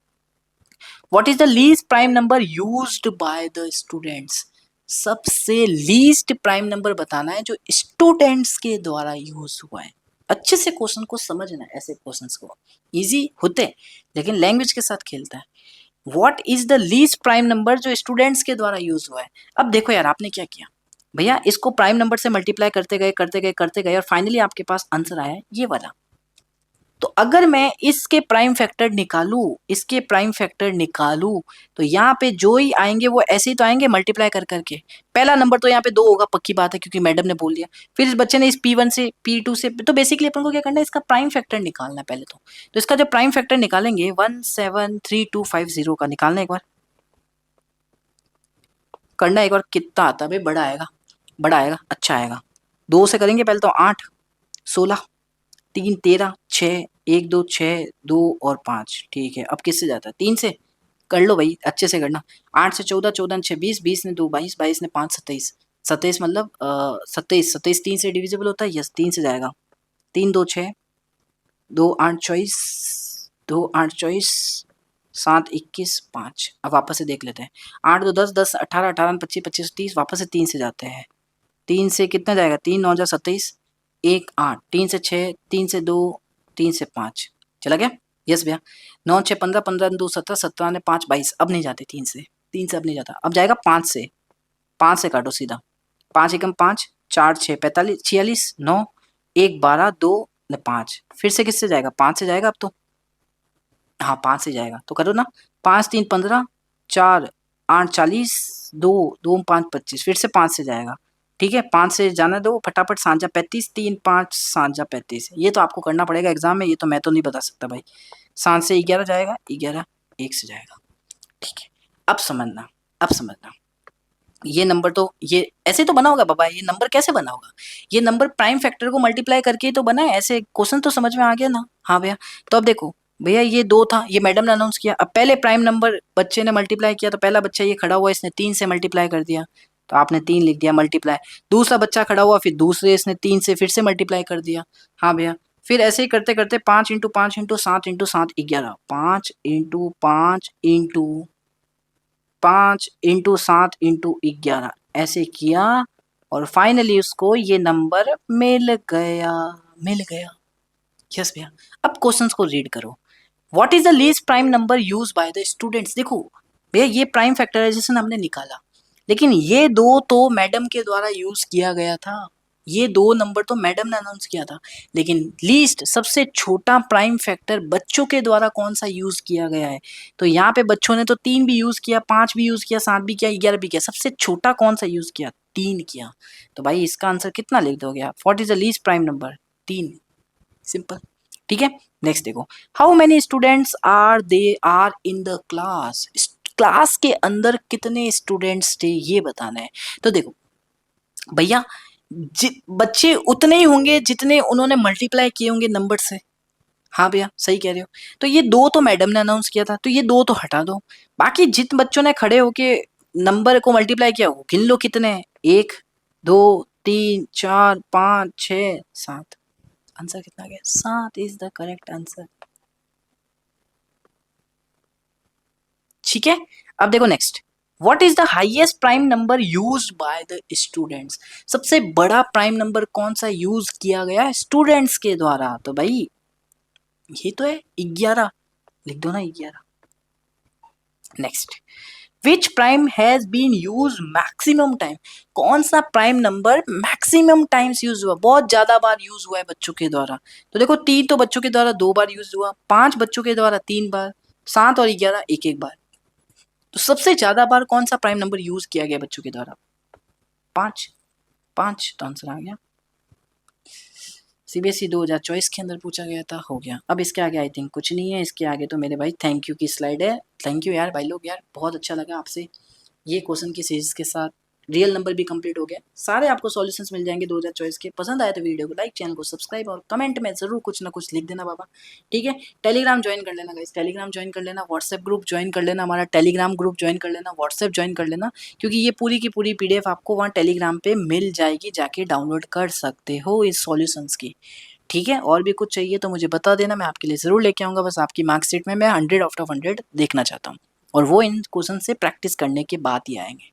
what is the least prime number used by the students. सबसे लीस्ट प्राइम नंबर बताना है जो स्टूडेंट्स के द्वारा यूज हुआ है। अच्छे से क्वेश्चन को समझना है, ऐसे क्वेश्चंस को इजी होते हैं लेकिन लैंग्वेज के साथ खेलता है। What is the least prime number जो स्टूडेंट्स के द्वारा यूज हुआ है। अब देखो यार आपने क्या किया भैया, इसको प्राइम नंबर से मल्टीप्लाई करते गए और फाइनली आपके पास आंसर आया ये वाला। तो अगर मैं इसके प्राइम फैक्टर निकालूं तो यहाँ पे जो ही आएंगे वो ऐसे ही तो आएंगे मल्टीप्लाई कर करके। पहला नंबर तो यहाँ पे 2 होगा, पक्की बात है क्योंकि मैडम ने बोल दिया। फिर इस बच्चे ने इस P1 से P2 से, तो बेसिकली अपन को क्या करना है, इसका प्राइम फैक्टर निकालना है पहले तो इसका जो प्राइम फैक्टर निकालेंगे 173250 का निकालना, एक बार करना, एक बार कितना आता है भाई, बड़ा आएगा अच्छा आएगा। 2 से करेंगे पहले तो 8 16 3 13 6 1 2 6 2 और 5। ठीक है, अब किससे जाता है, 3 से कर लो भाई, अच्छे से करना। 8 से 14 14 6 20 20 ने 2 22 22 ने 5 27 27 मतलब 27 27 3 से डिविजिबल होता है, यस 3 से जाएगा। 3 2 6 2 8 24 2 8 24 7 21 5। अब वापस से देख लेते हैं, 8 2 10 10 18 18 25 25 30, वापस से 3 से जाते हैं। 3 से कितना जाएगा, 3 9 जा 27 1 8, 3 से 6 3 से 2 3 से 5 चला गया। यस भैया। 9 6 15 15 2 17 17 ने 5 22, अब नहीं जाते 3 से अब नहीं जाता, अब जाएगा 5 से काटो सीधा, 5 एकम 5 4 6 45 46 9 1 12 2 ने 5, फिर से किससे जाएगा, 5 से जाएगा अब तो हाँ 5 से जाएगा तो करो ना, 5 3 15, 4 8 40, 2 2 5 25, फिर से 5 से जाएगा। ठीक है 5 से जाना दो फटाफट, सांझा 35, 3 5 सांझा 35। ये तो आपको करना पड़ेगा एग्जाम में, ये तो मैं तो नहीं बता सकता भाई। सांझ से 11 जाएगा, 11 1 से जाएगा। ठीक है अब समझना, अब समझना ये नंबर तो ये ऐसे तो बना होगा बाबा, ये नंबर कैसे बना होगा? ये नंबर प्राइम फैक्टर को मल्टीप्लाई करके ही तो बना है, ऐसे क्वेश्चन तो समझ में आ गया ना? हाँ भैया। तो अब देखो भैया ये 2 था, ये मैडम ने अनाउंस किया, अब पहले प्राइम नंबर बच्चे ने मल्टीप्लाई किया, तो पहला बच्चा ये खड़ा हुआ इसने 3 से मल्टीप्लाई कर दिया, तो आपने 3 लिख दिया मल्टीप्लाई। दूसरा बच्चा खड़ा हुआ, फिर दूसरे इसने 3 से फिर से मल्टीप्लाई कर दिया। हाँ भैया। फिर ऐसे ही करते करते 5 into 5 into 7 into 7 11, 5 into 5 into 5 into 7 into 11 ऐसे किया, और फाइनली उसको ये नंबर मिल गया, मिल गया। यस भैया। अब क्वेश्चंस को रीड करो। What is the least prime number use by the students? देखो भैया ये प्राइम फैक्टराइजेशन हमने निकाला, लेकिन ये दो तो मैडम के द्वारा यूज किया गया था, ये 2 नंबर तो मैडम ने अनाउंस किया था, लेकिन लीस्ट सबसे छोटा प्राइम फैक्टर बच्चों के द्वारा कौन सा यूज किया गया है? तो यहाँ पे बच्चों ने तो 3 भी यूज किया, 5 भी यूज किया, 7 भी किया, 11 भी किया, सबसे छोटा कौन सा यूज किया? 3 किया। तो भाई इसका आंसर कितना लिख दोगे आप? What is the least prime number? 3। Simple. ठीक है नेक्स्ट देखो, how many students are they are in the class? Class के अंदर कितने स्टूडेंट्स थे ये बताना है। तो देखो भैया बच्चे उतने ही होंगे जितने उन्होंने मल्टीप्लाई किए होंगे नंबर से। हाँ भैया सही कह रहे हो। तो ये 2 तो मैडम ने अनाउंस किया था, तो ये 2 तो हटा दो। बाकी जिन बच्चों ने खड़े होके नंबर को मल्टीप्लाई किया हो गिन लो कितने हैं। 1 2 3 4 5 6 7। आंसर कितना आ गया? 7 इज द करेक्ट आंसर। ठीक है अब देखो next, what is the highest prime number used by the students? सबसे बड़ा प्राइम नंबर कौन सा यूज किया गया स्टूडेंट्स के द्वारा? तो भाई ये तो है 11, लिख दो ना 11। Next, which prime has been use maximum time? कौन सा prime number maximum times use हुआ, बहुत ज्यादा बार यूज हुआ है बच्चों के द्वारा? तो देखो 3 तो बच्चों के द्वारा 2 बार यूज हुआ, 5 बच्चों के द्वारा 3 बार, 7 और 11 एक एक बार। तो सबसे ज्यादा बार कौन सा प्राइम नंबर यूज किया गया बच्चों के द्वारा? 5। 5 तो आंसर आ गया। सीबीएसई 2024 के अंदर पूछा गया था, हो गया। अब इसके आगे आई थिंक कुछ नहीं है, इसके आगे तो मेरे भाई थैंक यू की स्लाइड है। थैंक यू यार भाई लोग, यार बहुत अच्छा लगा आपसे ये क्वेश्चन की सीरीज के साथ। रियल नंबर भी कंप्लीट हो गया, सारे आपको सॉल्यूशंस मिल जाएंगे 2024 के। पसंद आए तो वीडियो को लाइक, चैनल को सब्सक्राइब और कमेंट में जरूर कुछ ना कुछ लिख देना बाबा। ठीक है टेलीग्राम ज्वाइन कर लेना गाइस, टेलीग्राम ज्वाइन कर लेना, व्हाट्सएप ग्रुप ज्वाइन कर लेना, हमारा टेलीग्राम ग्रुप ज्वाइन कर लेना, व्हाट्सएप ज्वाइन कर लेना, क्योंकि ये पूरी की पूरी पीडीएफ आपको वहाँ टेलीग्राम पे मिल जाएगी, जाके डाउनलोड कर सकते हो इस सॉल्यूशंस की। ठीक है और भी कुछ चाहिए तो मुझे बता देना, मैं आपके लिए ज़रूर लेके आऊँगा। बस आपकी मार्कशीट में मैं 100 आउट ऑफ 100 देखना चाहता हूँ, और वो इन क्वेश्चन से प्रैक्टिस करने के बाद ही आएंगे।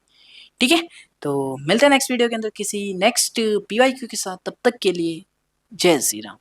ठीक है तो मिलते हैं नेक्स्ट वीडियो के अंदर किसी नेक्स्ट पीवाईक्यू के साथ, तब तक के लिए जय श्री राम।